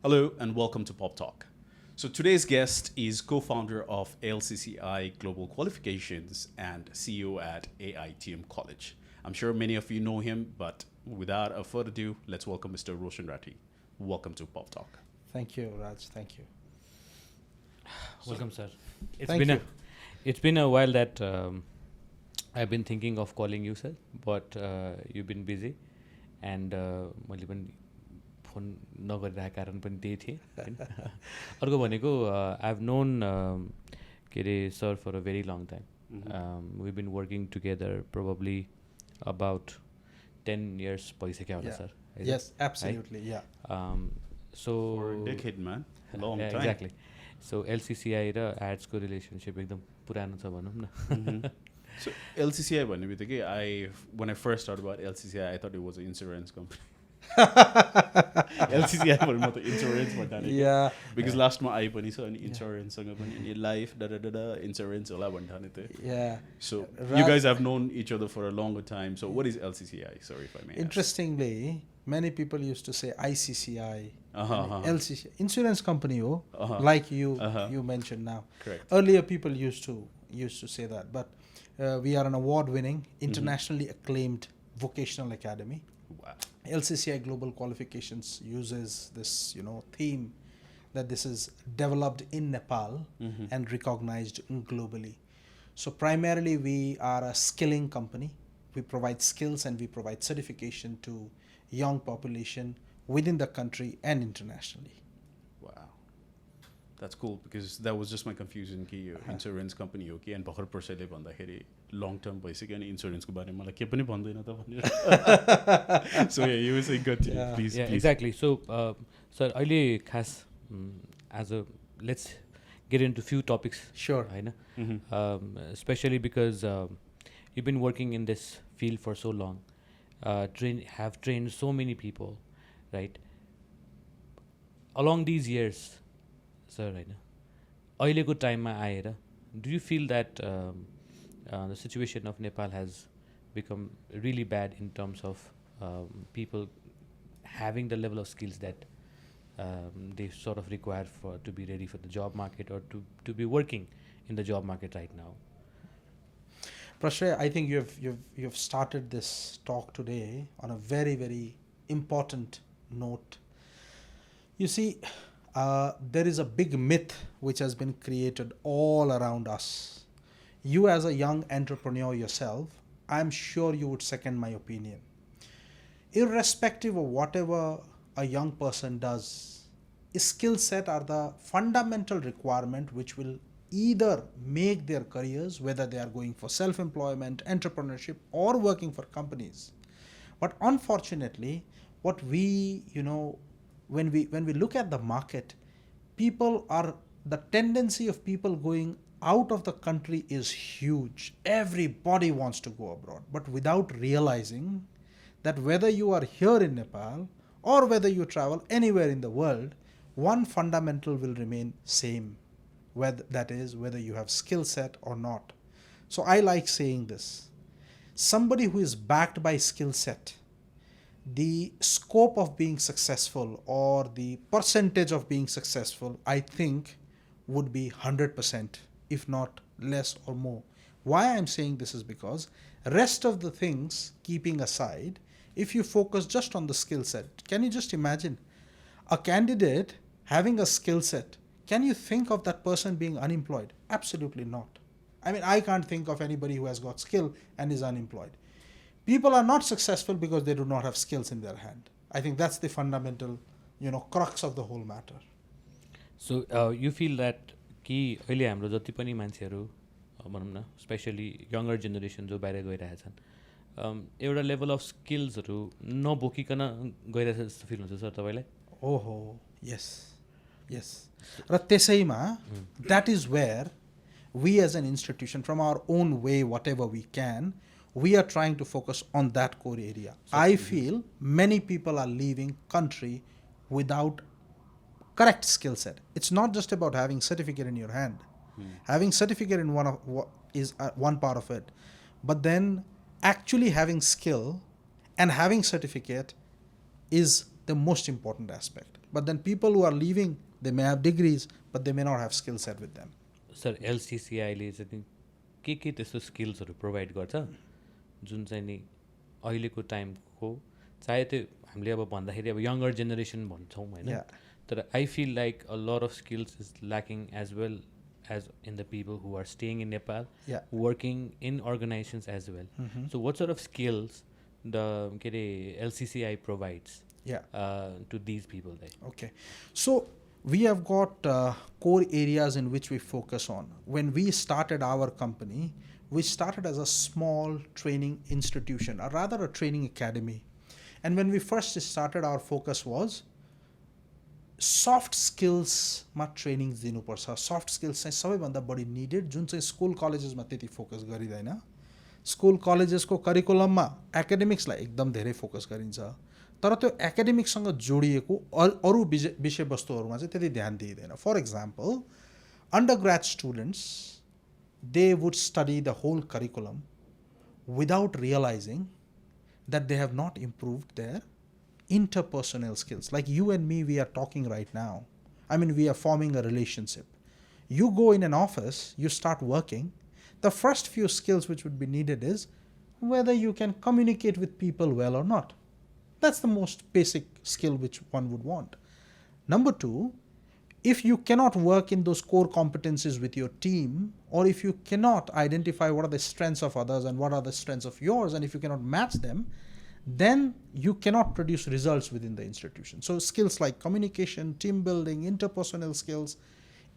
Hello and welcome to PUBTALK. So today's guest is co-founder of LCCI Global Qualifications and CEO at AITM College. I'm sure many of you know him, but without a further ado, let's welcome Mr. Roshan Rathi. Welcome to PUBTALK. Thank you, Raj. Thank you. Welcome, sir. It's been a while that I've been thinking of calling you, sir, but you've been busy, and मैले पनि phone नगरिरहेको कारण पनि त्यही थिएँ हैन. अर्को भनेको I've known के अरे sir for a very long time. We've been working together probably about 10 years भइसक्यो होला, sir. Yes, absolutely. Right? Yeah. For a decade, man. Long time. Exactly. So LCCI र ads को relationship एकदम पुरानो छ भनौँ न. So LCCI भन्ने बित्तिकै when I first heard about LCCI, I thought it was an insurance company. LCCI भन्नु म त insurance भन्ने. Yeah. Because last ma I पनि छ अनि insurance सँग पनि अनि life insurance होला भन्ने थियो. Yeah. So you guys have known each other for a longer time. So what is LCCI? Sorry if I may ask. Interestingly, many people used to say ICCI, LCCI, insurance company, like you mentioned now. Correct. Earlier, people used to say that, but we are an award-winning, internationally acclaimed vocational academy. Wow. LCCI Global Qualifications uses this, theme that this is developed in Nepal and recognized globally. So primarily, we are a skilling company. We provide skills and we provide certification to young population within the country and internationally. Wow. That's cool because that was just my confusion कि insurance company हो कि and भर्खर पर्सैले भन्दाखेरि long term भइसक्यो अनि insurance को बारेमा मलाई के पनि भन्दैन त भनेर. So yeah, you were saying good. Yeah. Please. Exactly. So sir, अहिले खास let's get into few topics. Sure. हैन. Especially because you've been working in this field for so long. Have trained so many people, right? Along these years, sir, right now, अहिलेको टाइममा आएर, do you feel that the situation of Nepal has become really bad in terms of people having the level of skills that they sort of require to be ready for the job market or to be working in the job market right now? Prashray, I think you've started this talk today on a very, very important note. You see, there is a big myth which has been created all around us. You as a young entrepreneur yourself, I'm sure you would second my opinion. Irrespective of whatever a young person does, skill set are the fundamental requirement which will either make their careers, whether they are going for self-employment, entrepreneurship, or working for companies. But unfortunately, what we, when we look at the market, the tendency of people going out of the country is huge. Everybody wants to go abroad, but without realizing that whether you are here in Nepal or whether you travel anywhere in the world, one fundamental will remain same. Whether you have skill set or not. So I like saying this. Somebody who is backed by skill set, the scope of being successful or the percentage of being successful, I think would be 100%, if not less or more. Why I'm saying this is because rest of the things keeping aside, if you focus just on the skill set, can you just imagine a candidate having a skill set? Can you think of that person being unemployed? Absolutely not. I mean, I can't think of anybody who has got skill and is unemployed. People are not successful because they do not have skills in their hand. I think that's the fundamental, crux of the whole matter. So you feel that कि अहिले हाम्रो जति पनि मान्छेहरू भनौँ न, specially younger generation जो बाहिर गइरहेछन्, एउटा लेभल अफ स्किल्सहरू नबोकिकन गइरहेछ जस्तो फिल हुन्छ सर तपाईँलाई? ओहो, yes. र त्यसैमा, that is where we as an institution, from our own way, whatever we can, we are trying to focus on that core area. I feel many people are leaving country without correct skill set. It's not just about having certificate in your hand. Having certificate in is one part of it, but then actually having skill and having certificate is the most important aspect. But then people who are leaving, they may have degrees, but they may not have skill set with them. Sir एलसिसिआईले चाहिँ के त्यस्तो स्किल्सहरू provide गर्छ जुन चाहिँ नि अहिलेको टाइमको चाहे त्यो हामीले अब भन्दाखेरि अब यङ्गर जेनेरेसन भन्छौँ होइन Yeah. तर I feel like a lot of skills is lacking as well as in the people who are staying in Nepal Yeah. Working in organisations as well so what sort of skills the के अरे LCCI provides Yeah. to these people there? Okay. So we have got core areas in which we focus on. When we started our company, we started as a small training institution, or rather a training academy. And when we first started, our focus was soft skills ma training dinu parcha. Soft skills चाहिँ सबैभन्दा बढी needed जुन चाहिँ school कलेजेसमा त्यति focus गरिँदैन. School कलेजेसको करिकुलममा एकाडेमिक्सलाई एकदम धेरै focus गरिन्छ तर त्यो एकाडेमिक्ससँग जोडिएको अरू विषयवस्तुहरूमा चाहिँ त्यति ध्यान दिइँदैन. For example under grade students they would study the whole curriculum without realizing that they have not improved their interpersonal skills. Like you and me, we are talking right now. I mean, we are forming a relationship. You go in an office, you start working. The first few skills which would be needed is whether you can communicate with people well or not. That's the most basic skill which one would want. Number two, if you cannot work in those core competencies with your team, or if you cannot identify what are the strengths of others and what are the strengths of yours, and if you cannot match them, then you cannot produce results within the institution. So skills like communication, team building, interpersonal skills,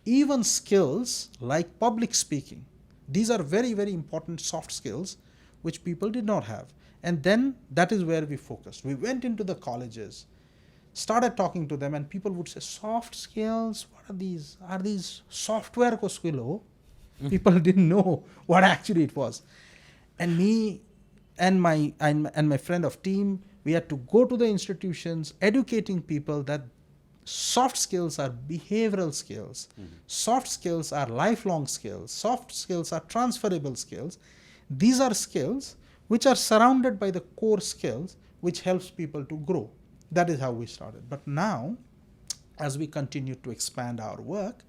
even skills like public speaking, these are very, very important soft skills which people did not have. And then that is where we focused. We went into the colleges, started talking to them, and people would say, soft skills, what are these? Are these software ko skill ho? People didn't know what actually it was. And me and my friend of team, we had to go to the institutions, educating people that soft skills are behavioral skills. Soft skills are lifelong skills. Soft skills are transferable skills. These are skills which are surrounded by the core skills which helps people to grow. That is how we started. But now, as we continue to expand our work,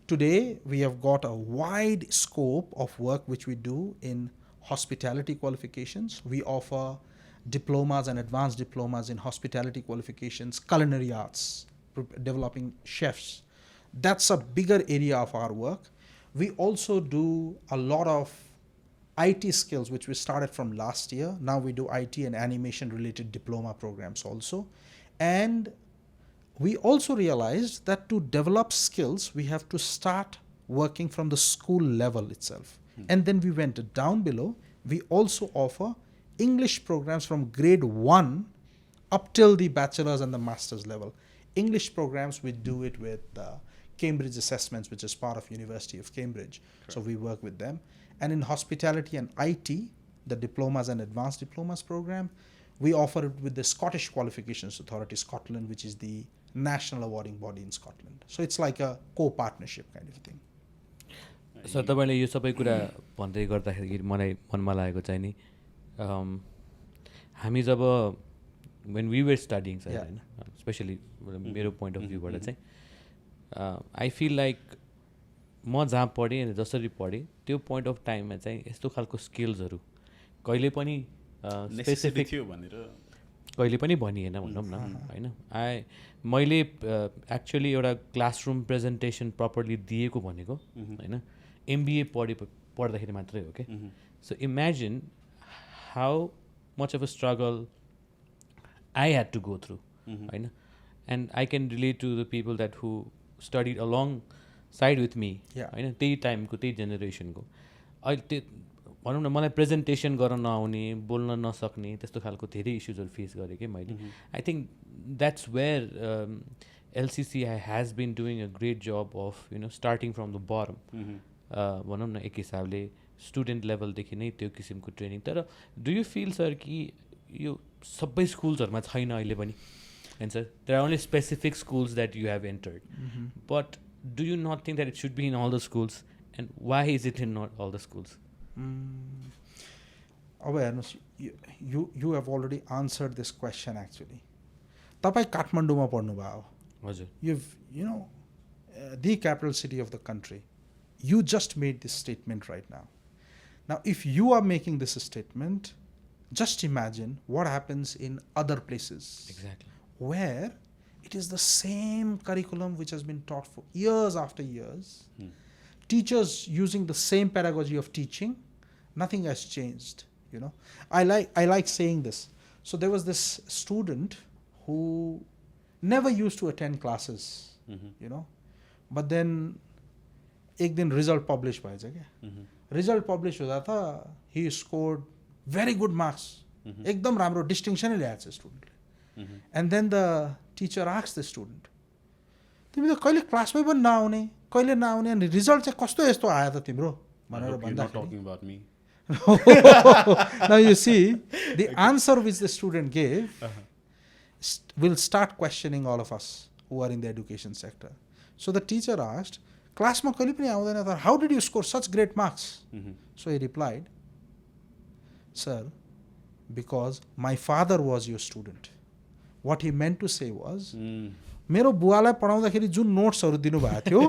today we have got a wide scope of work which we do in hospitality qualifications. We offer diplomas and advanced diplomas in hospitality qualifications, culinary arts, developing chefs. That's a bigger area of our work. We also do a lot of IT skills, which we started from last year. Now we do IT and animation related diploma programs also. And we also realized that to develop skills, we have to start working from the school level itself. And then we went down below. We also offer English programs from grade 1 up till the bachelor's and the master's level. English programs, we do it with Cambridge Assessments, which is part of University of Cambridge. Correct. So we work with them. And in hospitality and IT, the diplomas and advanced diplomas program, we offer it with the Scottish Qualifications Authority, Scotland, which is the national awarding body in Scotland. So it's like a co-partnership kind of thing. Sir तपाईँले यो सबै कुरा भन्दै गर्दाखेरि मलाई मनमा लागेको चाहिँ नि हामी जब when we were studying sir हैन स्पेशली मेरो पोइन्ट अफ भ्यूबाट चाहिँ आई फिल लाइक म जहाँ पढेँ अनि जसरी पढेँ त्यो पोइन्ट अफ टाइममा चाहिँ यस्तो खालको स्किल्सहरू कहिले पनि स्पेसिफिक थियो भनेर कहिले पनि भनिएन भनौँ न होइन मैले एक्चुअली एउटा क्लासरुम प्रेजेन्टेसन प्रपरली दिएको भनेको होइन एमबिए पढ्दाखेरि मात्रै हो क्या so imagine how much of a struggle I had to go through, right? And I can relate to the people that who studied alongside with me, right? Tej time ko, tej generation ko. भनौँ न मलाई presentation गर्न नआउने बोल्न नसक्ने त्यस्तो खालको धेरै इस्युजहरू फेस गरेँ कि मैले I think that's where LCCI has been doing a great job of you know starting from the bottom भनौँ न एक हिसाबले स्टुडेन्ट लेभलदेखि नै त्यो किसिमको ट्रेनिङ तर डु यु फिल सर कि यो सबै स्कुल्सहरूमा छैन अहिले पनि होइन sir there are only specific schools that you have entered but do you not think that it should be in all the schools and why is it in not all the schools अब हेर्नुहोस् you have already answered this question actually तपाईँ काठमाडौँमा पढ्नुभयो हजुर You've, the capital city of the country. You just made this statement right now. Now, if you are making this statement, just imagine what happens in other places. Exactly. Where it is the same curriculum which has been taught for years after years. Teachers using the same pedagogy of teaching, nothing has changed. I like saying this. So there was this student who never used to attend classes, but then एक दिन result published भएछ क्या result published हुँदा त he scored very good marks एकदम राम्रो distinction नै ल्याएको छ स्टुडेन्टले and then the teacher asked the student तिमी त कहिले क्लासमै पनि नआउने कहिले नआउने अनि रिजल्ट चाहिँ कस्तो यस्तो आयो त तिम्रो भनेर भन्दाखेरि now you see the answer which the student gave will start questioning all of us who are in the education sector. So the teacher asked, class ma kaile pani aउँदैन त, how did you score such great marks? So he replied, sir, because my father was your student. What he meant to say was, मेरो बुवालाई पढाउँदाखेरि जुन नोट्सहरू दिनुभएको थियो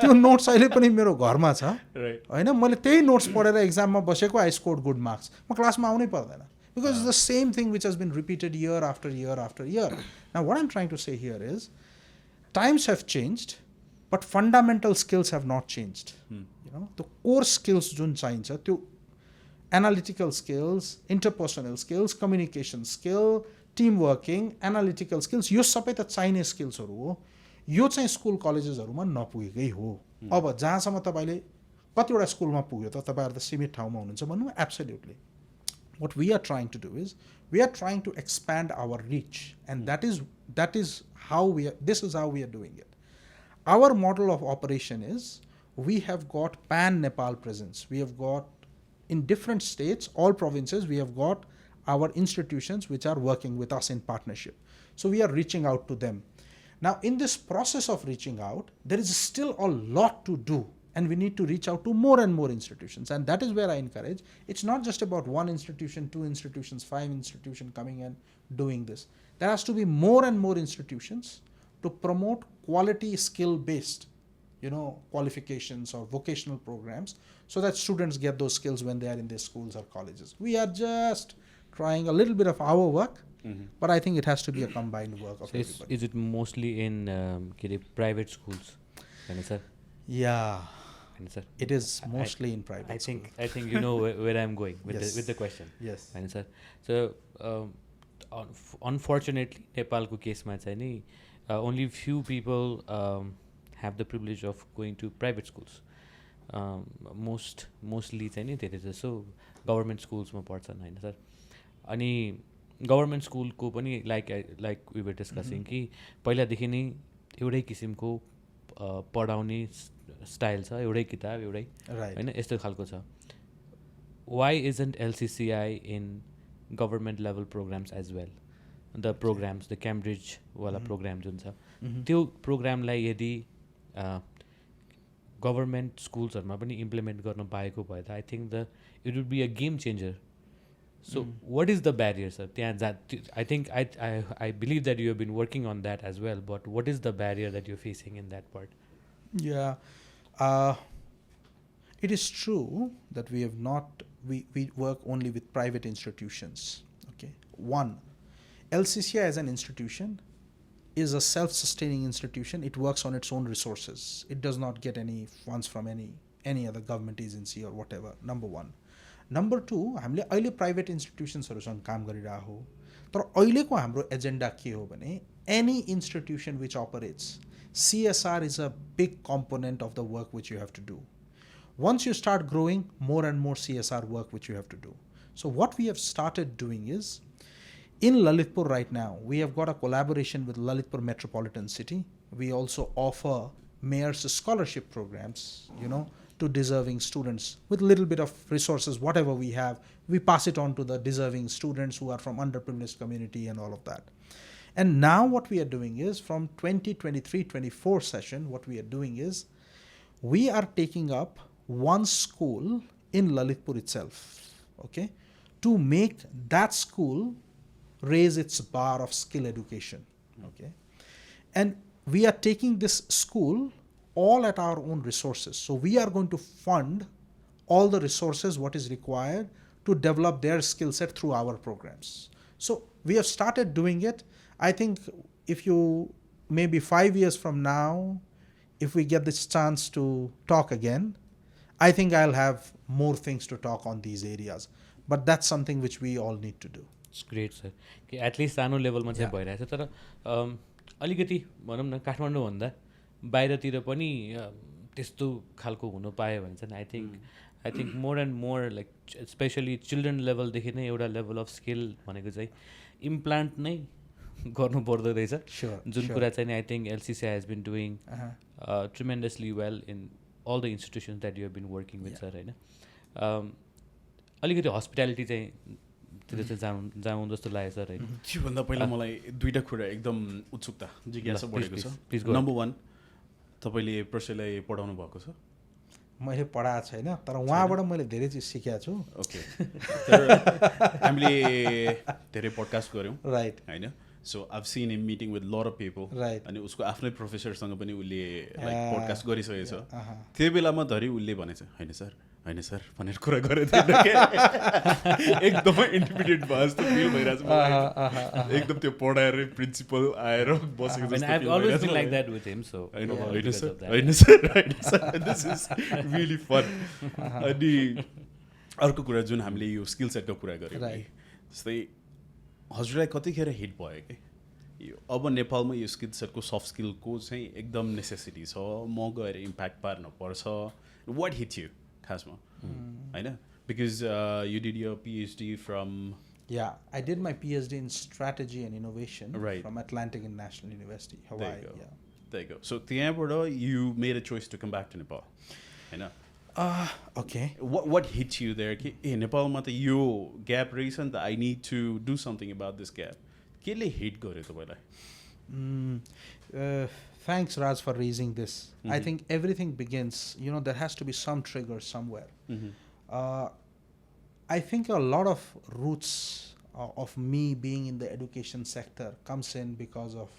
त्यो notes अहिले पनि मेरो घरमा छ हैन, मैले त्यही नोट्स पढेर एक्जाममा बसेको, आई स्कोर्ड गुड मार्क्स, म क्लासमा आउनै पर्दैन. Because it's the same thing which has been repeated year after year after year. Now what I'm trying to say here is, times have changed, but fundamental skills have not changed. The core skills जुन चाहिन्छ त्यो analytical skills, interpersonal skills, communication skill, team working, analytical skills, यो सबै त चाहिने स्किल्सहरू हो. यो चाहिँ स्कुल कलेजेसहरूमा नपुगेकै हो. अब जहाँसम्म तपाईले कतिवटा स्कुलमा पुग्यो त तपाईहरु त सीमित ठाउँमा हुनुहुन्छ भन्नु, absolutely. What we are trying to do is, we are trying to expand our reach, and that is how this is how we are doing it. Our model of operation is, we have got pan Nepal presence. We have got in different states, all provinces, we have got our institutions which are working with us in partnership. So we are reaching out to them. Now in this process of reaching out, there is still a lot to do. And we need to reach out to more and more institutions. And that is where I encourage. It's not just about one institution, two institutions, 5 institutions coming and doing this. There has to be more and more institutions to promote quality skill-based, qualifications or vocational programs, so that students get those skills when they are in their schools or colleges. We are just trying a little bit of our work, but I think it has to be a combined work of everybody. Is it mostly in private schools? Sir? Yeah. Sir, it is mostly in private. I think you know where I'm going with yes. with the question. Yes. Sir. So unfortunately, Nepalको केसमा चाहिँ नि only few people have the privilege of going to private schools. Mostly चाहिँ नि धेरै जसो government स्कुल्समा पढ्छन् हैन sir. अनि गभर्नमेन्ट स्कुलको पनि like we were discussing कि पहिलादेखि नै एउटै किसिमको पढाउने स्टाइल छ, एउटै किताब एउटै हैन, यस्तो खालको छ. Why isn't LCCI in government level programs as well? The programs, the Cambridge वाला प्रोग्राम जुन छ, त्यो प्रोग्रामलाई यदि गभर्नमेन्ट स्कुल्सहरुमा पनि इम्प्लिमेन्ट गर्न पाएको भए त I think it would be a game changer. So what is the barrier, sir? I think I believe that you have been working on that as well, but what is the barrier that you're facing in that part? Yeah, it is true that we have not, we work only with private institutions. Okay, one, LCCI as an institution is a self-sustaining institution. It works on its own resources. It does not get any funds from any other government agency or whatever. Number one. Number two, हामीले अहिले private इन्स्टिट्युसन्सहरुसँग काम गरिरहेको हो, तर अहिलेको हाम्रो agenda के हो भने, any institution which operates, CSR is a big component of the work which you have to do. Once you start growing, more and more CSR work which you have to do. So what we have started doing is, in Lalitpur right now, we have got a collaboration with Lalitpur Metropolitan City. We also offer mayor's scholarship programs, to deserving students with little bit of resources, whatever we have, we pass it on to the deserving students who are from underprivileged community and all of that. And now what we are doing is, from 2023-24 session, what we are doing is, we are taking up one school in Lalitpur itself, okay, to make that school raise its bar of skill education, okay. And we are taking this school all at our own resources. So we are going to fund all the resources what is required to develop their skill set through our programs. So we have started doing it. I think if you, maybe 5 years from now, if we get this chance to talk again, I think I'll have more things to talk on these areas. But that's something which we all need to do. It's great sir कि at least सानो लेभलमा चाहिँ भइरहेछ तर अलिकति भनौँ न काठमाडौँभन्दा बाहिरतिर पनि त्यस्तो खालको हुनु पायो भने चाहिँ I think more and more like specially children लेभलदेखि नै एउटा लेभल अफ स्किल भनेको चाहिँ इम्प्लान्ट नै गर्नु पर्दो रहेछ जुन कुरा चाहिँ I think LCCI has been doing tremendously well in all the institutions that you have been working with sir होइन अलिकति हस्पिटालिटी चाहिँ त्यो चाहिँ जाउँ जस्तो लाग्यो सर होइन त्योभन्दा पहिला मलाई दुईवटा कुरा एकदम उत्सुकता जिज्ञासा बढेको छ नम्बर 1 तपाईँले प्रशयलाई पढाउनु भएको छ मैले पढाएको छैन तर उहाँबाट मैले धेरै चिज सिकेको छु ओके हामीले धेरै पडकास्ट गऱ्यौँ राइट होइन so I've scene him meeting with lot of people अनि उसको आफ्नै प्रोफेसरसँग पनि उसले लाइक पडकास्ट गरिसकेको छ त्यो बेलामा धरि उसले भनेछ होइन सर भनेर कुरा गरेको थिएन क्या एकदमै इन्टिमिडेट भयो जस्तो फिल भइरहेको छ मलाई एकदम त्यो पढाएर प्रिन्सिपल आएर बसेको जस्तो दिस इज रियली फन अनि अर्को कुरा जुन हामीले यो स्किल सेटको कुरा गऱ्यौँ जस्तै हजुरलाई कतिखेर हिट भयो कि यो अब नेपालमा यो स्किल सेटको सफ्ट स्किलको चाहिँ एकदम नेसेसिटी छ म गएर इम्प्याक्ट पार्न पर्छ वाट हिट यु खासमा होइन because you did your PhD from I did my PhD in strategy and innovation from Atlantic National University, Hawaii. There you go. So त्यहाँबाट you made a choice to come back to Nepal. होइन okay. What hit you there? कि ए नेपालमा त यो gap रहेछ नि त I need to do something about this gap. केले हिट गर्यो तपाईँलाई? Thanks, Raj, for raising this. I think everything begins, there has to be some trigger somewhere. I think a lot of roots of me being in the education sector comes in because of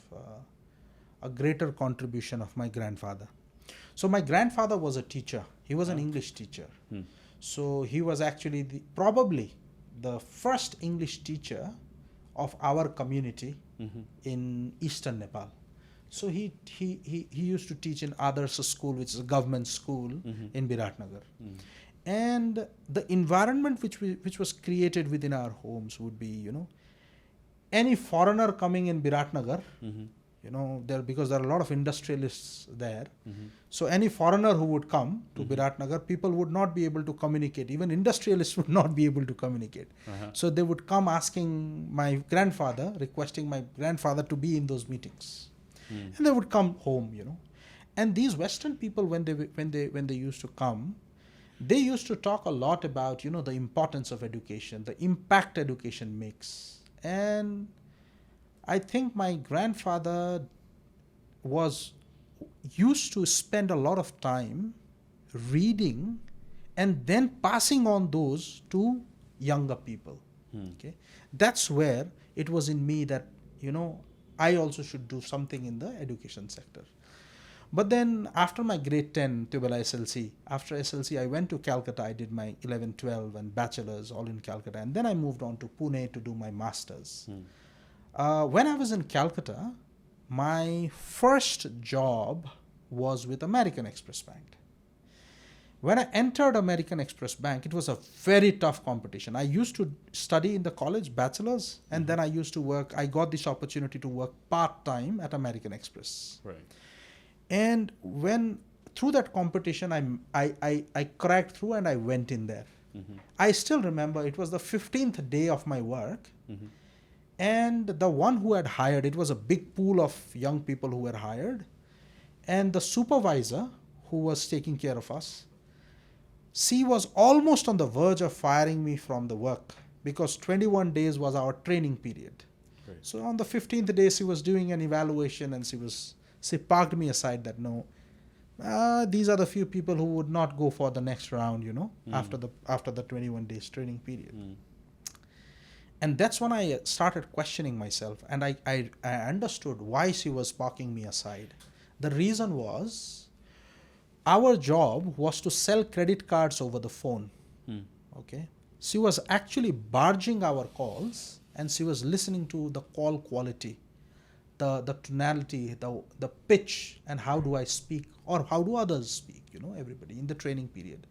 a greater contribution of my grandfather. So my grandfather was a teacher. He was an English teacher. So he was actually probably the first English teacher of our community in eastern Nepal. So he used to teach in Adarsh school, which is a government school in Biratnagar. And the environment which was created within our homes would be, any foreigner coming in Biratnagar, because there are a lot of industrialists there. So any foreigner who would come to Biratnagar, people would not be able to communicate. Even industrialists would not be able to communicate. So they would come asking my grandfather, requesting my grandfather to be in those meetings. And they would come home, And these Western people, when they used to come, they used to talk a lot about, the importance of education, the impact education makes. And I think my grandfather used to spend a lot of time reading and then passing on those to younger people. Okay, that's where it was in me that, I also should do something in the education sector. But then after my grade 10, Tubala SLC, after SLC, I went to Calcutta. I did my 11, 12 and bachelor's all in Calcutta. And then I moved on to Pune to do my master's. When I was in Calcutta, my first job was with American Express Bank. When I entered American Express Bank, it was a very tough competition. I used to study in the college, bachelor's, and then I used to work. I got this opportunity to work part-time at American Express. Right. And through that competition, I cracked through and I went in there. I still remember it was the 15th day of my work. And the one who had hired, it was a big pool of young people who were hired. And the supervisor who was taking care of us, she was almost on the verge of firing me from the work because 21 days was our training period. Right. So on the 15th day, she was doing an evaluation and she parked me aside that no, these are the few people who would not go for the next round, after the 21 days training period. And that's when I started questioning myself, and I understood why she was parking me aside. The reason was our job was to sell credit cards over the phone. Okay, she was actually barging our calls, and she was listening to the call quality, the tonality, the pitch, and how do I speak or how do others speak, everybody in the training period.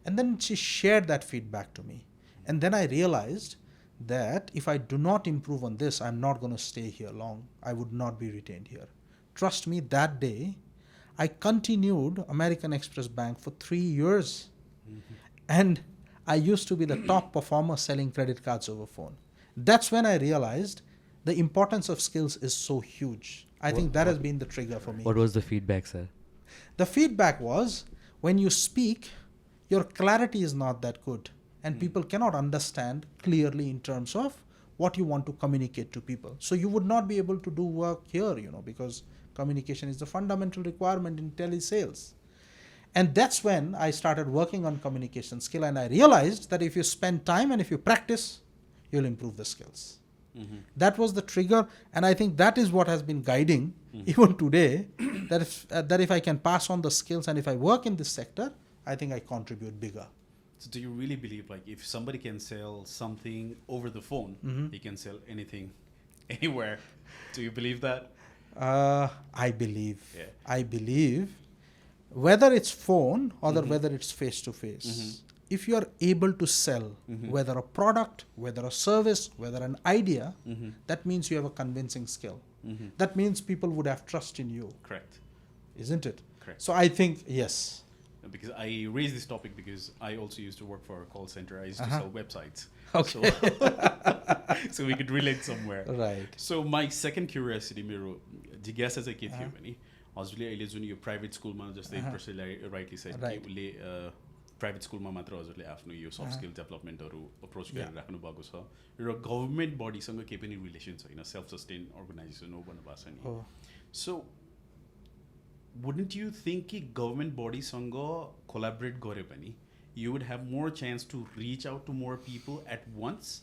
And then she shared that feedback to me. And then I realized that if I do not improve on this, I'm not going to stay here long. I would not be retained here. Trust me, that day, I continued American Express Bank for 3 years. And I used to be the top performer selling credit cards over phone. That's when I realized the importance of skills is so huge. I think that has been the trigger for me. What was the feedback, sir? The feedback was, when you speak, your clarity is not that good. And people cannot understand clearly in terms of what you want to communicate to people. So you would not be able to do work here, because communication is the fundamental requirement in telesales. And that's when I started working on communication skill, and I realized that if you spend time and if you practice, you'll improve the skills. That was the trigger, and I think that is what has been guiding even today, that if I can pass on the skills and if I work in this sector, I think I contribute bigger. So do you really believe, like, if somebody can sell something over the phone, he can sell anything, anywhere? Do you believe that? I believe. Yeah. I believe, whether it's phone or whether it's face-to-face, if you are able to sell, whether a product, whether a service, whether an idea, that means you have a convincing skill. That means people would have trust in you. Correct. Isn't it? Correct. So I think, yes. Because I raised this topic because I also used to work for a call center. I used to sell websites. Okay. So we could relate somewhere. Right. So my second curiosity, मेरो जिज्ञासा चाहिँ के थियो भने हजुरले अहिले जुन यो प्राइभेट स्कुलमा जस्तै कसैलाई राइटली सेड कि उसले प्राइभेट स्कुलमा मात्र हजुरले आफ्नो यो सफ्ट स्किल डेभलपमेन्टहरू अप्रोच गरेर राख्नु भएको छ र गभर्नमेन्ट बडीसँग केही पनि रिलेसन छैन, सेल्फ सस्टेन अर्गनाइजेसन हो भन्नुभएको छ नि. सो wouldn't you think कि government bodiesसँग collaborate गऱ्यो भने you would have more chance to reach out to more people at once?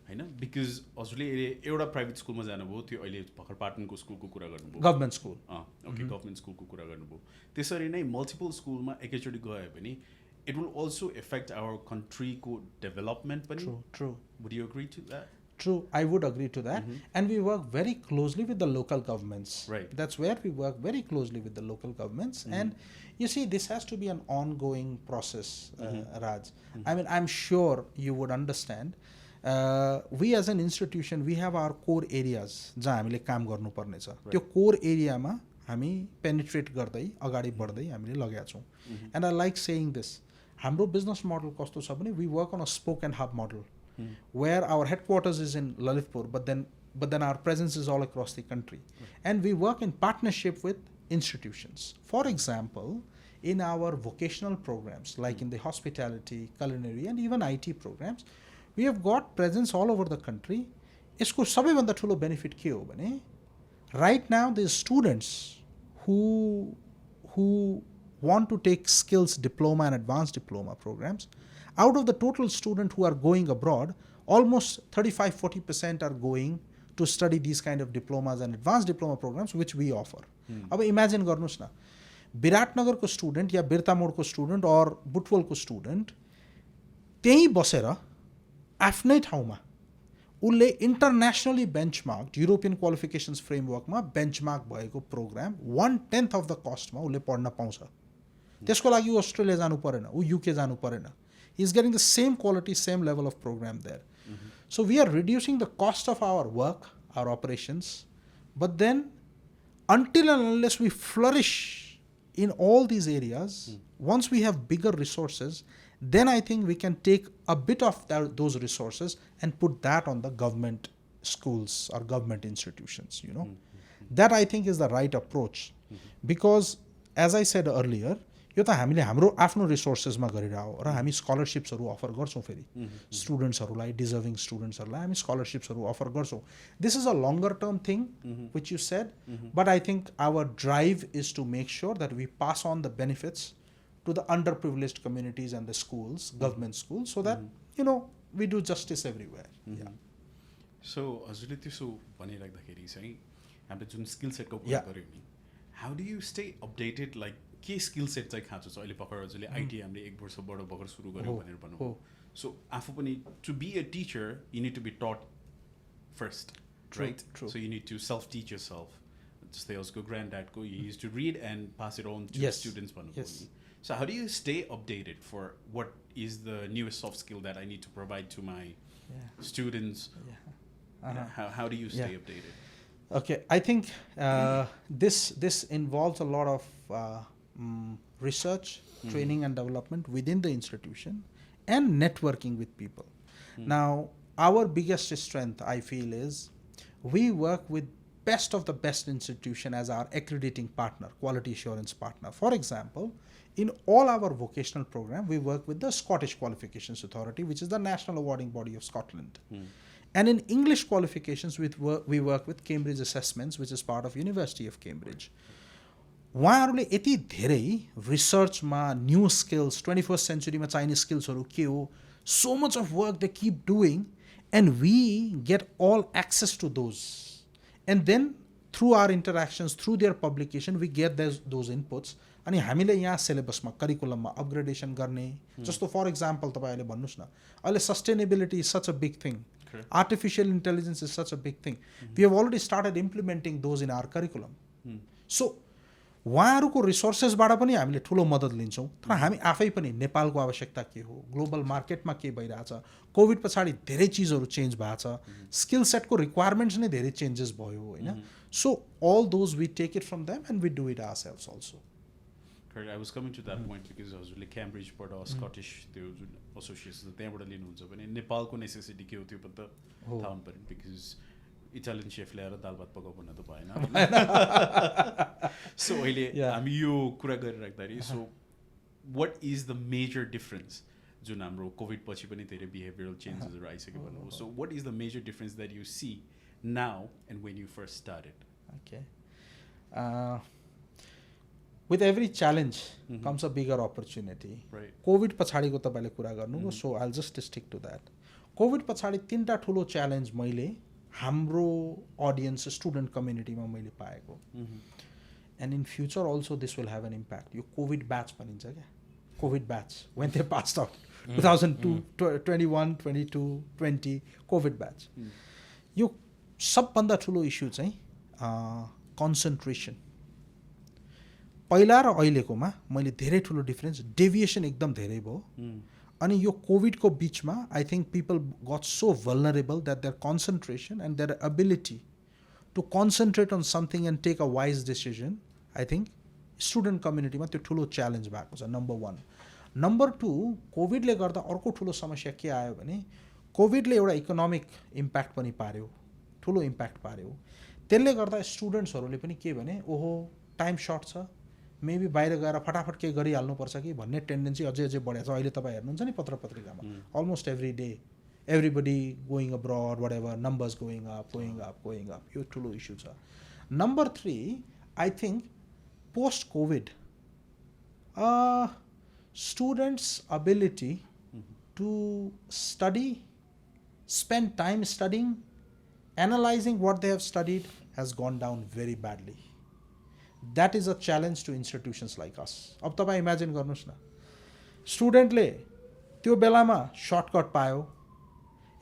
होइन, बिकज हजुरले एउटा प्राइभेट स्कुलमा जानुभयो, त्यो अहिले भर्खर पाटनको स्कुलको कुरा गर्नुभयो, गभर्मेन्ट स्कुल. ओके, गभर्मेन्ट स्कुलको कुरा गर्नुभयो. त्यसरी नै मल्टिपल स्कुलमा एकैचोटि गयो भने it will also affect our countryको डेभलपमेन्ट पनि. True. Would you agree to that? True, I would agree to that. And we work very closely with the local governments. Right. That's where we work very closely with the local governments. And you see, this has to be an ongoing process, Raj. I mean, I'm sure you would understand. We as an institution, we have our core areas जहाँ हामीले काम गर्नुपर्ने छ. त्यो core एरियामा हामी penetrate गर्दै अगाडि बढ्दै हामीले लगेका छौँ. And I like saying this. हाम्रो business model कस्तो छ भने we work on a spoke and hub model. Where our headquarters is in Lalitpur, but then our presence is all across the country. And we work in partnership with institutions. For example, in our vocational programs, like in the hospitality, culinary, and even IT programs, we have got presence all over the country. यसको सबैभन्दा ठुलो benefit के हो भने, right now the students who want to take skills diploma and advanced diploma programs, out of the total student who are going abroad, almost 35-40% are going to study these kind of diplomas and advanced diploma programs which we offer. अब imagine गर्नुस् न, विराटनगरको student या बिर्तामोडको student और बुटवलको student त्यही बसेर आफ्नै ठाउँमा उसले internationally benchmark European qualifications फ्रेमवर्कमा बेन्चमार्क भएको प्रोग्राम 1/10 अफ द कस्टमा उसले पढ्न पाउँछ. त्यसको लागि ऊ अस्ट्रेलिया जानु परेन, ऊ युके जानु परेन. He is getting the same quality, same level of program there. So we are reducing the cost of our work, our operations, but then until and unless we flourish in all these areas, once we have bigger resources, then I think we can take a bit of those resources and put that on the government schools or government institutions, That I think is the right approach. Because as I said earlier, यो त हामीले हाम्रो आफ्नो रिसोर्सेसमा गरिरह हो र हामी स्कलरसिप्सहरू offer गर्छौँ. फेरि स्टुडेन्ट्सहरूलाई, डिजर्भिङ स्टुडेन्ट्सहरूलाई हामी स्कलरसिप्सहरू अफर गर्छौँ. This is a longer term thing which you said, but I think our drive is to make sure that we pass on the benefits to the underprivileged communities and the schools, government schools, so that we do justice everywhere. Yeah. So हजुरले त्यसो भनिराख्दाखेरि चाहिँ हामीले जुन skill सेटको कुरा Yeah. गऱ्यौँ नि how do you stay updated like के स्किल सेट चाहिँ खाँचो छ अहिले भर्खर हजुरले आइटी हामीले 1 वर्षबाट भर्खर सुरु गऱ्यौँ भनेर भन्नुभयो सो आफू पनि to be a teacher you need to be taught first right true. So you need to self teach yourself जस्तै उसको ग्रान्ड ड्याडको used to read and pass it on to Yes. Students भन्नुभयो Yes. नि so how do you stay updated for what is the newest soft skill that I need to provide to my Yeah. Students how do you stay Yeah. updated? Okay, I think this involves a lot of research, training and development within the institution and networking with people. Now, our biggest strength, I feel, is we work with best of the best institution as our accrediting partner, quality assurance partner. For example, in all our vocational program, we work with the Scottish Qualifications Authority, which is the national awarding body of Scotland. And in English qualifications, we work with Cambridge Assessments, which is part of University of Cambridge. उहाँहरूले यति धेरै रिसर्चमा new skills 21st सेन्चुरीमा चाहिने स्किल्सहरू के हो so much of work they keep doing and we get all access to those and then through our interactions through their publication we get those inputs अनि हामीले यहाँ सिलेबसमा करिकुलममा अपग्रेडेसन गर्ने जस्तो फर इक्जाम्पल तपाईँहरूले भन्नुहोस् न अहिले sustainability is such a big thing artificial intelligence is such a big thing. We have already started implementing those in our curriculum. So, उहाँहरूको रिसोर्सेसबाट पनि हामीले ठुलो मद्दत लिन्छौँ तर हामी आफै पनि नेपालको आवश्यकता के हो ग्लोबल मार्केटमा के भइरहेछ कोभिड पछाडि धेरै चिजहरू चेन्ज भएको छ स्किल सेटको रिक्वायरमेन्ट्स नै धेरै चेन्जेस भयो होइन so all those we take it from them and we do it ourselves also Correct. I was coming to that point because I was really Cambridgeबाट Scottish त्यो जुन एसोसिएसन त्यहाँबाट लिनुहुन्छ भने नेपालको नेसेसिटी के हो त्यो पनि त थाहा हुनु पऱ्यो बिकज इटालियन सेफ ल्याएर दाल भात पकाउ भन्न त भएन सो अहिले हामी यो कुरा गरिराख्दाखेरि so what is the major difference जुन हाम्रो कोभिड पछि पनि धेरै बिहेभियरल चेन्जेसहरू आइसक्यो भन्नुभयो so what is the major difference that you see now and when you first started Okay. With every challenge comes a bigger opportunity. Right. COVID पछाडिको तपाईँले कुरा गर्नुभयो so I'll just stick to that. COVID पछाडि 3टा ठुलो challenge मैले हाम्रो audience student कम्युनिटीमा मैले पाएको and in future also this will have an impact यो कोभिड ब्याच भनिन्छ क्या COVID batch when they passed out 2021, 22, 20 COVID batch यो सबभन्दा ठुलो इस्यु चाहिँ कन्सन्ट्रेसन पहिला र अहिलेकोमा मैले धेरै ठुलो डिफरेन्स डेभिएसन एकदम धेरै भयो अनि यो कोभिडको बिचमा I think people got so vulnerable that their concentration and their ability to concentrate on something and take a wise decision I think student कम्युनिटीमा त्यो ठुलो च्यालेन्ज भएको छ नम्बर 1 नम्बर 2 कोभिडले गर्दा अर्को ठुलो समस्या के आयो भने कोभिडले एउटा इकोनोमिक इम्प्याक्ट पनि पार्यो ठुलो इम्प्याक्ट पार्यो त्यसले गर्दा स्टुडेन्ट्सहरूले पनि के भने ओहो टाइम सर्ट छ मेबी बाहिर गएर फटाफट केही गरिहाल्नुपर्छ कि भन्ने टेन्डेन्सी अझै अझै बढेको छ अहिले तपाईँ हेर्नुहुन्छ नि पत्र पत्रिकामा almost every day everybody going abroad whatever numbers going up यो ठुलो इस्यु छ number 3 I think post COVID students ability to study spend time studying analysing what they have studied has gone down very badly that is a challenge to institutions like us अब तपाईँ imagine गर्नुहोस् न स्टुडेन्टले त्यो बेलामा shortcut पायो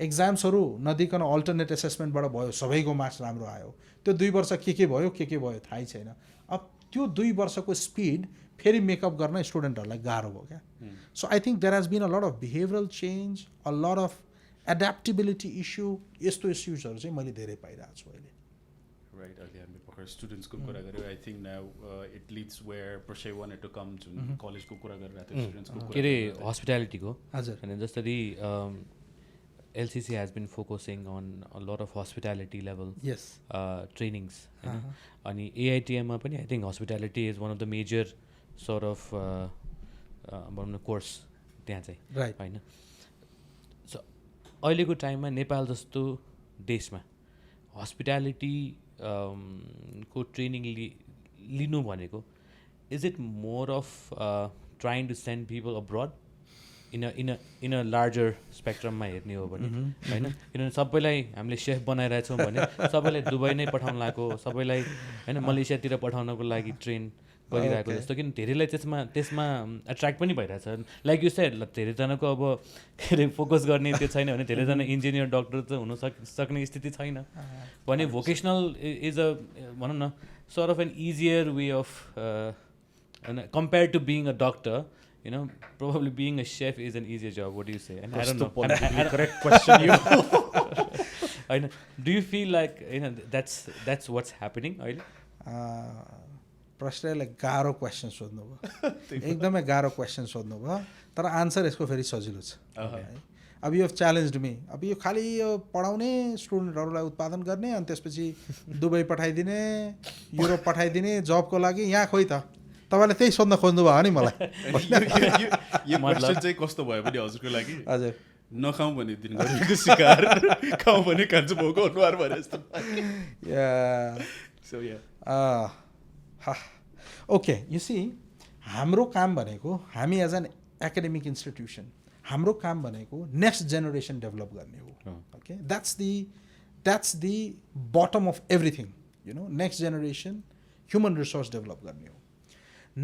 एक्जाम्सहरू नदिकन alternate एसेसमेन्टबाट भयो सबैको marks राम्रो आयो त्यो 2 वर्ष के भयो थाहै छैन अब त्यो 2 वर्षको स्पिड फेरि मेकअप गर्न स्टुडेन्टहरूलाई गाह्रो भयो क्या so I think there has been a lot of behavioural change a lot of adaptability issue यस्तो इस्युजहरू चाहिँ मैले धेरै पाइरहेको छु अहिले राइट अहिले हामी भर्खर स्टुडेन्ट्सको कुरा गऱ्यो I think now it leads where Prashray wanted to come जुन कलेजको कुरा गरिरहेको थियो स्टुडेन्ट्सको के अरे हस्पिटालिटीको हजुर होइन जसरी LCCI has been focusing on a lot of hospitality level trainings अनि AITM मा पनि I think hospitality is one of the major sort of भनौँ न कोर्स त्यहाँ चाहिँ होइन सो अहिलेको टाइममा नेपाल जस्तो देशमा हस्पिटालिटी को ट्रेनिङ लिनु भनेको is it more of trying to send people abroad in a larger स्पेक्ट्रममा हेर्ने हो भने होइन, किनभने सबैलाई हामीले सेफ बनाइरहेछौँ भने सबैलाई दुबई नै पठाउन लागेको, सबैलाई होइन मलेसियातिर पठाउनको लागि ट्रेन गरिरहेको जस्तो, किन धेरैलाई त्यसमा एट्र्याक्ट पनि भइरहेछ। लाइक यु सेड, धेरैजनाको अब के अरे फोकस गर्ने त्यो छैन भने धेरैजना इन्जिनियर डक्टर त हुन सक्ने स्थिति छैन भने भोकेसनल इज अ भनौँ न sort of an easier way of compared to being a doctor, you know, probably being a chef is an easier job. What do you say? And I don't know. Politically correct question. I know. Do you feel like, you know, that's what's happening? प्रश्नले गाह्रो question सोध्नुभयो, एकदमै गाह्रो question सोध्नुभयो, तर answer यसको फेरि सजिलो छ। अब यो च्यालेन्ज्ड मी, अब यो खालि यो पढाउने, स्टुडेन्टहरूलाई उत्पादन गर्ने, अनि त्यसपछि दुबई पठाइदिने, युरोप पठाइदिने जबको लागि, यहाँ खोइ त तपाईँले त्यही सोध्न खोज्नुभयो नि मलाई। यो क्वेसन चाहिँ कस्तो भयो भने हजुरको लागि? हजुर, नखाउँ भने दिन गरेको शिकार, खाउँ भने कान्छ भाउको अनुहार भने जस्तो। ओके, यु सी, हाम्रो काम भनेको, हामी एज एन एकाडेमिक इन्स्टिट्युसन, हाम्रो काम भनेको नेक्स्ट जेनेरेसन डेभलप गर्ने हो। Okay, that's the bottom of everything, you know, next generation human resource develop गर्ने हो।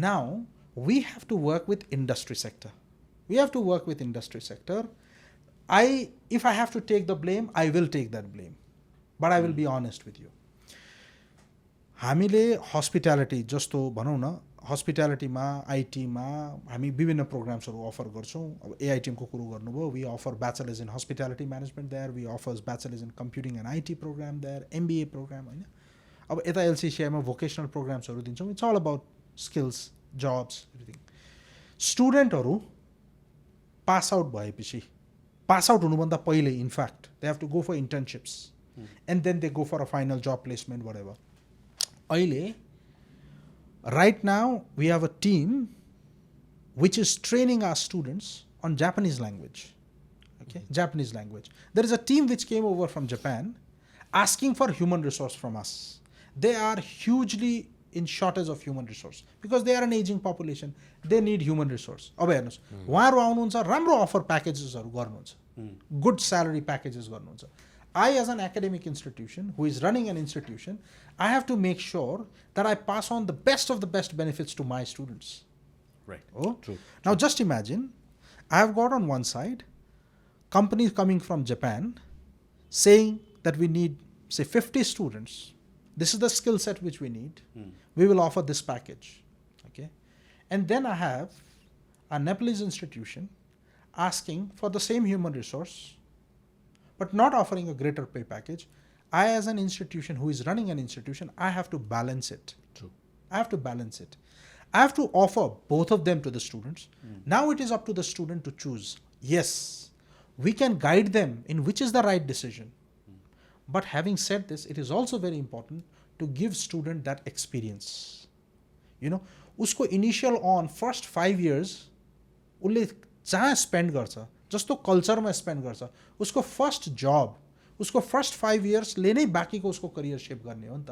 Now we have to work with industry sector, we have to work with industry sector. If I have to take the blame, I will take that blame, but I will be honest with you. हामीले hospitality जस्तो भनौँ न, हस्पिटालिटीमा, आइटीमा हामी विभिन्न प्रोग्राम्सहरू offer गर्छौँ। अब एआइटिएमको कुरो गर्नुभयो, we offer bachelors in hospitality management there, we offers bachelors in computing and IT programme there, MBA programme होइन। अब यता एलसिसिआईमा भोकेसनल प्रोग्राम्सहरू दिन्छौँ, it's all about skills, jobs, everything. स्टुडेन्टहरू पास आउट भएपछि, पास आउट हुनुभन्दा पहिले in fact they have to go for internships and then they go for a final job placement whatever. अहिले right now we have a team which is training our students on Japanese language. Okay, Japanese language. There is a team which came over from Japan asking for human resource from us. They are hugely in shortage of human resource because they are an aging population. They need human resource. अब हेर्नुहोस्, उहाँहरू आउनुहुन्छ, राम्रो offer प्याकेजेसहरू गर्नुहुन्छ, good salary packages गर्नुहुन्छ। I, as an academic institution who is running an institution, I have to make sure that I pass on the best of the best benefits to my students. Right. Oh, true. Now just imagine, I have got on one side companies coming from Japan saying that we need, say, 50 students. This is the skill set which we need. We will offer this package. Okay. And then I have a Nepalese institution asking for the same human resource, but not offering a greater pay package. I, as an institution who is running an institution, I have to balance it. True. I have to balance it. I have to offer both of them to the students. Now it is up to the student to choose. Yes, we can guide them in which is the right decision. But having said this, it is also very important to give student that experience. You know, usko initial on first 5 years, ulle जहाँ spend गर्छ, जस्तो कल्चरमा spend गर्छ, उसको first जब, उसको first 5 इयर्सले नै बाँकीको उसको career सेप गर्ने हो नि त।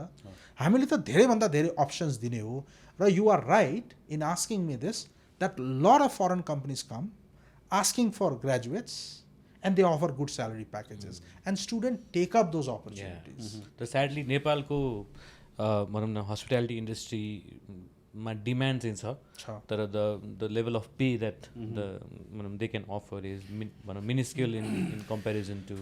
हामीले त धेरैभन्दा धेरै अप्सन्स दिने हो। र you are right in asking me this, that lot of foreign companies come asking for graduates and they offer good salary packages and student take up those opportunities. त स्याडली नेपालको भनौँ न हस्पिटालिटी इन्डस्ट्रीमा demand चाहिँ छ, तर the level of pay that भनौँ they can offer is भनौँ मिनिस्क्युल इन कम्पेरिजन टु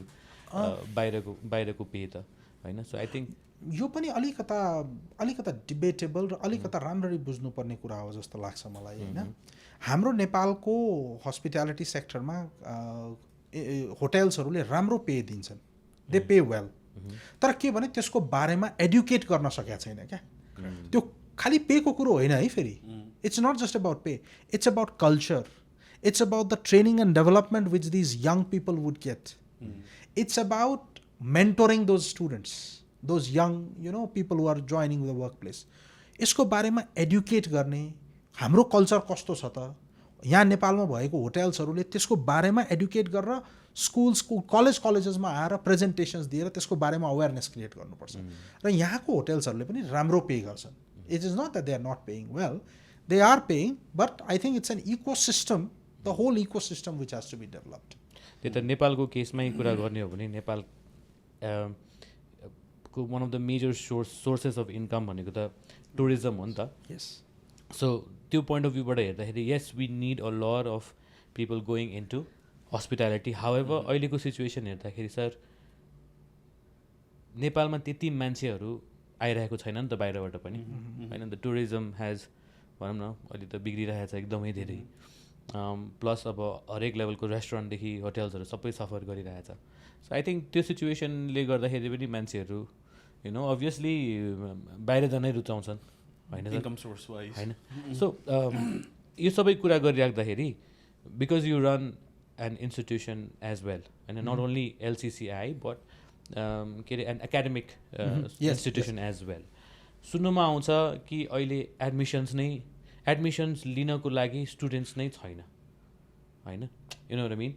बाहिरको पे त होइन। सो आई थिङ्क यो पनि अलिकता डिबेटेबल र अलिकता राम्ररी बुझ्नुपर्ने कुरा हो जस्तो लाग्छ मलाई होइन। हाम्रो नेपालको हस्पिटालिटी सेक्टरमा होटेल्सहरूले राम्रो पे दिन्छन्, दे पे वेल, तर के भने त्यसको बारेमा एडुकेट गर्न सकेका छैन क्या। त्यो खालि पेको कुरो होइन है फेरि, it's not just about pay, it's about culture, it's about the training and development which these young people would get, it's about mentoring those students, those young you know people who are joining the work place. यसको बारेमा educate गर्ने, हाम्रो culture कस्तो छ त, यहाँ नेपालमा भएको होटेल्सहरूले त्यसको बारेमा एडुकेट गरेर स्कुल्सको कलेजेसमा आएर प्रेजेन्टेसन्स दिएर त्यसको बारेमा अवेरनेस क्रिएट गर्नुपर्छ। र यहाँको होटेल्सहरूले पनि राम्रो पे गर्छन्। It is not that they are not paying well, they are paying, but I think it's an eco system the whole ecosystem which has to be developed. त्यही त नेपालको केसमै कुरा गर्ने हो भने नेपाल को one of the major sources of income भनेको त टुरिज्म हो नि त. Yes. सो त्यो पोइन्ट अफ भ्यूबाट हेर्दाखेरि yes we need a lot of people going into hospitality. However अहिलेको सिचुएसन हेर्दाखेरि सर नेपालमा त्यति मान्छेहरू आइरहेको छैन नि त बाहिरबाट पनि होइन. द टुरिज्म हेज भनौँ न अहिले त बिग्रिरहेको छ एकदमै धेरै. प्लस अब हरेक लेभलको रेस्टुरेन्टदेखि होटेल्सहरू सबै सफर गरिरहेछ. सो आई थिङ्क त्यो सिचुएसनले गर्दाखेरि पनि मान्छेहरू यु नो अभियसली बाहिर जानै रुचाउँछन् होइन इन्कम सोर्स वाइज होइन. सो यो सबै कुरा गरिराख्दाखेरि because you run an institution as well होइन, नट ओन्ली एलसिसिआई बट के अरे an academic institution as well. सुन्नुमा आउँछ कि अहिले एडमिसन्स लिनको लागि स्टुडेन्ट्स नै छैन होइन. You know what I mean.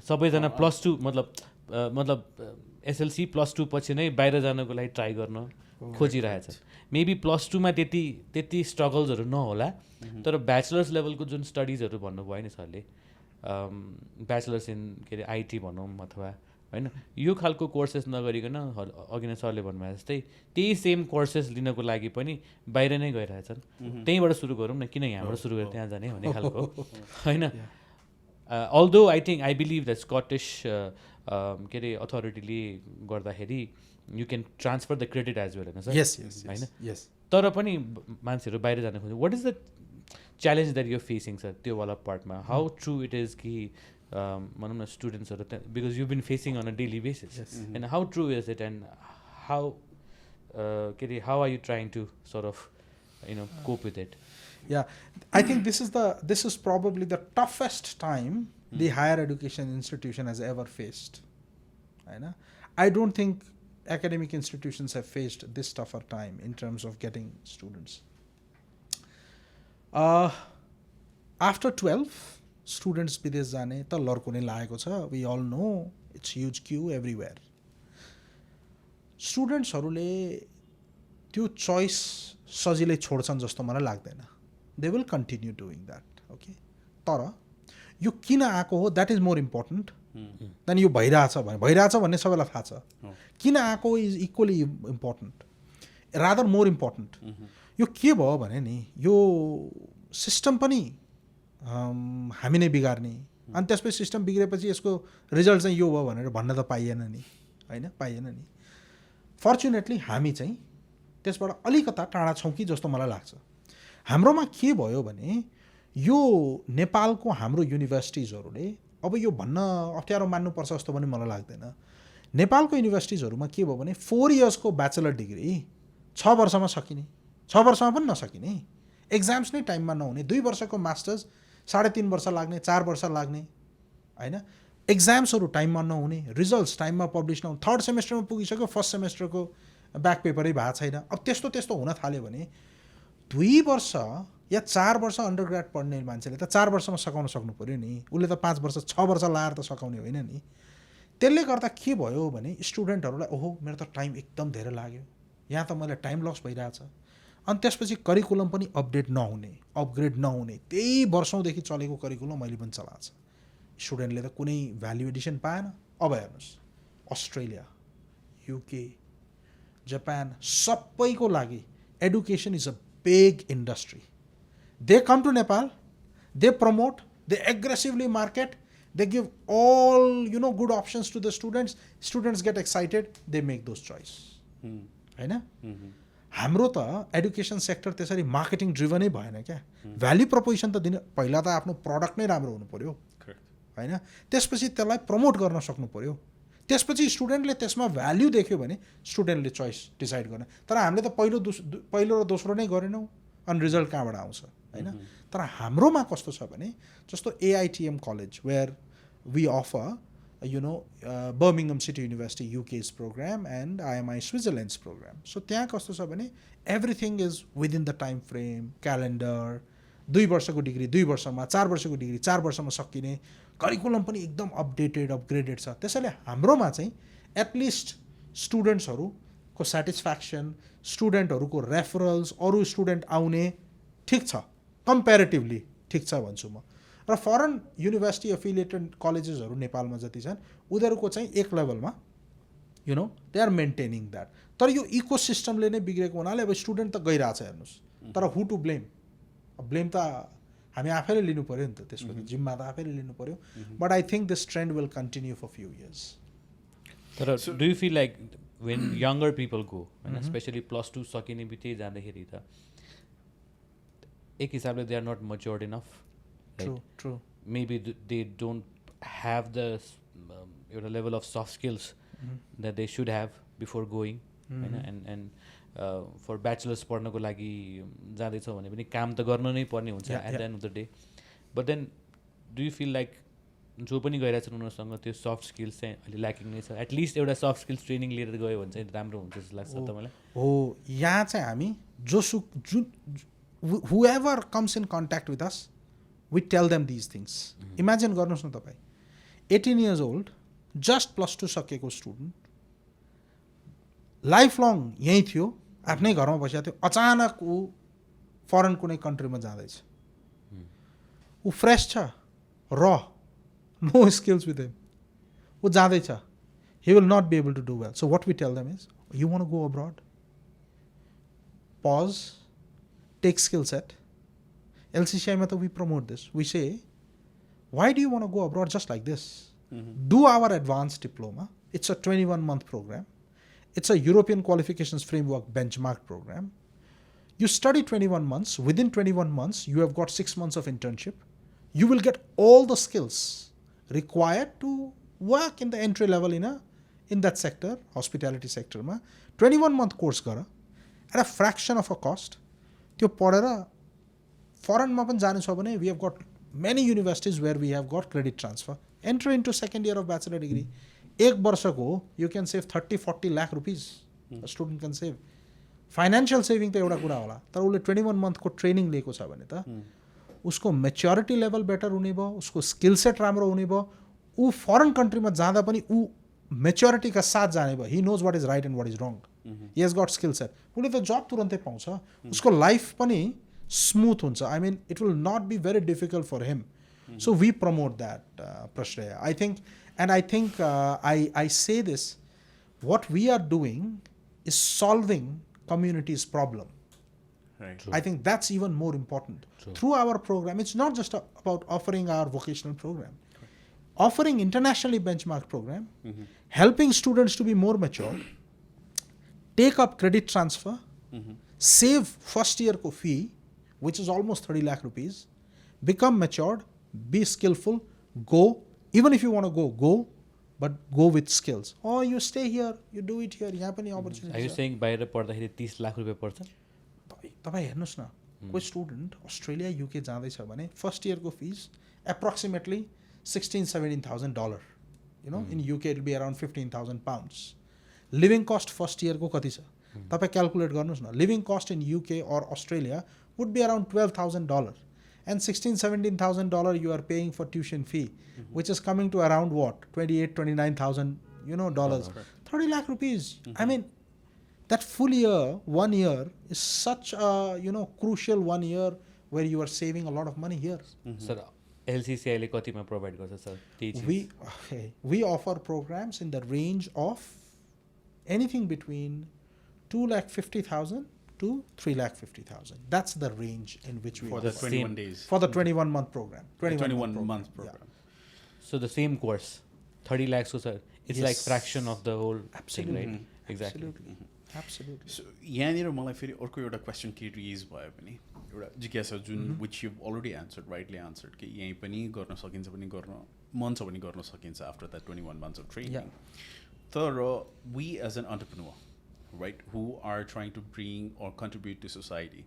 सबैजना +2 मतलब एसएलसी +2 पछि नै बाहिर जानको लागि ट्राई गर्न खोजिरहेछ. मेबी +2 मा त्यति स्ट्रगल्सहरू नहोला, तर ब्याचलर्स लेभलको जुन स्टडिजहरू भन्नुभयो नि सरले, ब्याचलर्स इन के अरे आइटी भनौँ अथवा होइन, यो खालको कोर्सेस नगरिकन अघि नै सरले भन्नुभयो जस्तै त्यही सेम कोर्सेस लिनको लागि पनि बाहिर नै गइरहेछन्. त्यहीँबाट सुरु गरौँ न, किन यहाँबाट सुरु गरेर त्यहाँ जाने भन्ने खालको होइन. Although I believe that Scottish के अरे अथोरिटीले गर्दाखेरि you can transfer the credit as well होइन सर होइन. तर पनि मान्छेहरू बाहिर जान खोज्छ. What is the challenge that you facing sir त्यो वाला पार्टमा? हाउ ट्रु इट इज कि भनौँ न स्टुडेन्ट्सहरू because you been facing on a daily basis and how true is it and how के अरे how are you trying to sort of you know cope with it? Yeah, I think this is probably the toughest time the higher education institution has ever faced. I don't think academic institutions have faced this tougher time in terms of getting students. After 12, students विदेश जाने त लर्को नै लागेको छ. We all know it's huge queue everywhere. स्टुडेन्ट्सहरूले त्यो choice सजिलै छोड्छन् जस्तो मलाई लाग्दैन. They will continue doing that. Okay. तर यो किन आएको हो that is more important then यो भइरहेछ भन्ने सबैलाई थाहा छ. किन आएको is equally important, rather more important. यो के भयो भने नि यो सिस्टम पनि हामी नै बिगार्ने, अनि त्यसपछि सिस्टम बिग्रेपछि यसको रिजल्ट चाहिँ यो भयो भनेर भन्न त पाइएन नि होइन, पाइएन नि. फर्चुनेटली हामी चाहिँ त्यसबाट अलिकता टाढा छौँ कि जस्तो मलाई लाग्छ. हाम्रोमा के भयो भने यो नेपालको हाम्रो युनिभर्सिटिजहरूले, अब यो भन्न अप्ठ्यारो मान्नुपर्छ जस्तो पनि मलाई लाग्दैन, नेपालको युनिभर्सिटिजहरूमा के भयो भने 4 इयर्सको ब्याचलर डिग्री 6 वर्षमा सकिने, 6 वर्षमा पनि नसकिने, एक्जाम्स नै टाइममा नहुने, 2 वर्षको मास्टर्स 3.5 वर्ष लाग्ने, 4 वर्ष लाग्ने होइन, एक्जाम्सहरू टाइममा नहुने, रिजल्ट्स टाइममा पब्लिस नहुने, 3rd सेमेस्टरमा पुगिसक्यो 1st सेमेस्टरको ब्याक पेपरै भएको छैन. अब त्यस्तो हुन थाल्यो भने 2 वर्ष या 4 वर्ष अन्डरग्रेड पढ्ने मान्छेले त 4 वर्षमा सकाउन सक्नु पऱ्यो नि. उसले त 5 वर्ष 6 वर्ष लाएर त सकाउने होइन नि. त्यसले गर्दा के भयो भने स्टुडेन्टहरूलाई ओहो मेरो त टाइम एकदम धेरै लाग्यो, यहाँ त मैले टाइम लस भइरहेछ. अनि त्यसपछि करिकुलम पनि अपग्रेड नहुने, त्यही वर्षौँदेखि चलेको करिकुलम मैले पनि चलाएको छ. स्टुडेन्टले त कुनै भ्याल्यु एडिसन पाएन. अब हेर्नुहोस् अस्ट्रेलिया, युके, जापान सबैको लागि education is a big industry. They come to Nepal, they promote, they aggressively market, they give all good options to the students. Students get excited, they make those choice. होइन, हाम्रो त education sector त्यसरी marketing ड्रिभनै भएन क्या. Value proposition त दिने, पहिला त आफ्नो प्रडक्ट नै राम्रो हुनु पऱ्यो होइन, त्यसपछि त्यसलाई प्रमोट गर्न सक्नु पऱ्यो, त्यसपछि स्टुडेन्टले त्यसमा भ्याल्यु देख्यो भने स्टुडेन्टले चोइस डिसाइड गर्ने. तर हामीले त पहिलो र दोस्रो नै गरेनौँ, अनि रिजल्ट कहाँबाट आउँछ होइन. तर हाम्रोमा कस्तो छ भने जस्तो AITM college where we offer Birmingham City University UK's program and IMI Switzerland's program. So त्यहाँ कस्तो छ भने everything is within the time frame, calendar, 2 वर्षको डिग्री 2 वर्षमा, 4 वर्षको डिग्री 4 वर्षमा सकिने, करिकुलम पनि एकदम अपडेटेड अपग्रेडेड छ. त्यसैले हाम्रोमा चाहिँ एटलिस्ट स्टुडेन्ट्सहरूको सेटिस्फ्याक्सन, स्टुडेन्टहरूको रेफरल्स, अरू स्टुडेन्ट आउने ठिक छ, कम्पेरिटिभली ठिक छ भन्छु म. र फरेन युनिभर्सिटी एफिलिएटेड कलेजेसहरू नेपालमा जति छन् उनीहरूको चाहिँ एक लेभलमा you know they are maintaining that. तर यो इको सिस्टमले नै बिग्रेको हुनाले अब स्टुडेन्ट त गइरहेछ हेर्नुहोस्. तर हु टु ब्लेम? ब्लेम त हामी आफैले लिनु पऱ्यो नि त, त्यसको त जिम्मा त आफैले लिनु पऱ्यो. But I think this trend will continue for few years. तर do you feel like when younger people go होइन, स्पेसली +2 सकिने बित्तिकै जाँदाखेरि त एक हिसाबले they are not matured enough. True. Maybe they don't have the level of soft skills that they should have before going. And for bachelor's पढ्नको लागि जाँदैछौँ भने पनि काम त गर्नु नै पर्ने हुन्छ at the end of the day. But then do you feel like जो पनि गइरहेछन् उनीहरूसँग त्यो सफ्ट स्किल्स चाहिँ अहिले ल्याकिङ नै छ? एटलिस्ट एउटा सफ्ट स्किल्स ट्रेनिङ लिएर गयो भने चाहिँ राम्रो हुन्छ जस्तो लाग्छ तपाईँलाई? हो, यहाँ चाहिँ हामी whoever comes in contact with us, we tell them these things. Imagine गर्नुहोस् न तपाईँ 18 years old, just +2 सकेको स्टुडेन्ट, लाइफ लङ यहीँ थियो, आफ्नै घरमा बसेको थियो, अचानक ऊ फरेन कुनै कन्ट्रीमा जाँदैछ. ऊ फ्रेस छ, र नो स्किल्स विथ हिम, ऊ जाँदैछ, he will not be able to do well. So what we tell them is, you want to go abroad? Pause, take skill set. LCCI method, we promote this. We say, why do you want to go abroad just like this? Do our advanced diploma. It's a 21-month program. It's a European Qualifications Framework benchmark program. You study 21 months. Within 21 months, you have got 6 months of internship. You will get all the skills required to work in the entry level in that sector, hospitality sector. 21-month course gara at a fraction of a cost. त्यो पढेर फरेनमा पनि जानु छ भने we have got many universities where we have got credit transfer. Enter into second year of bachelor degree. एक वर्षको you can save 30-40 lakh rupees. A student can save. Financial saving त एउटा कुरा होला, तर उसले 21 month को ट्रेनिङ लिएको छ भने त उसको मेच्योरिटी लेभल बेटर हुने भयो, उसको स्किल सेट राम्रो हुने भयो, ऊ फरेन कन्ट्रीमा जाँदा पनि ऊ मेच्योरिटीका साथ जाने भयो. He knows what is right and what is wrong. He has got skill set. उसले त जब तुरन्तै पाउँछ, उसको लाइफ पनि स्मुथ हुन्छ. I mean it will not be very difficult for him. So we promote that Prashray. I think I say this, what we are doing is solving community's problem. Right. True. I think that's even more important. True. Through our program, it's not just about offering our vocational program. Offering internationally benchmarked program, helping students to be more mature, take up credit transfer, save first year ko fee, which is almost 30 lakh rupees, become matured, be skillful, go. Even if you want to go, but go with skills. Or you stay here, you do it here, यहाँ पनि opportunities. Are you saying बाहिर पढ्दाखेरि 30 लाख रुपियाँ पर्छ? तपाईँ हेर्नुहोस् न, कोही स्टुडेन्ट अस्ट्रेलिया युके जाँदैछ भने फर्स्ट इयरको fees approximately $16,000-17,000. You know, in UK it will be around 15,000 pounds. Living cost first year को कति छ? तपाईँ क्याल्कुलेट गर्नुहोस् न. Living cost in UK or Australia would be around $12,000. And $16,000-17,000 you are paying for tuition fee, which is coming to around what? $28,000-29,000, dollars. 30 lakh rupees. I mean, that full year, 1 year, is such a crucial 1 year where you are saving a lot of money here. Sir, LCCI ले कतिमा provide गर्छ sir? We offer programs in the range of anything between 250,000 to 350,000. That's the range in which we for offer. the 21 days. For the 21-month program. 21-month program. Yeah. So the same course, 30 lakhs, sir. It's like fraction of the whole thing, right? Exactly. Absolutely. So यहाँनिर मलाई फेरि अर्को एउटा question के raise भयो भने एउटा जिज्ञासा जुन which you already answered, rightly answered, कि यहीँ पनि गर्न सकिन्छ पनि गर्न मन छ भने गर्न सकिन्छ after that 21 months of training. तर we as an entrepreneur, right, who are trying to bring or contribute to society,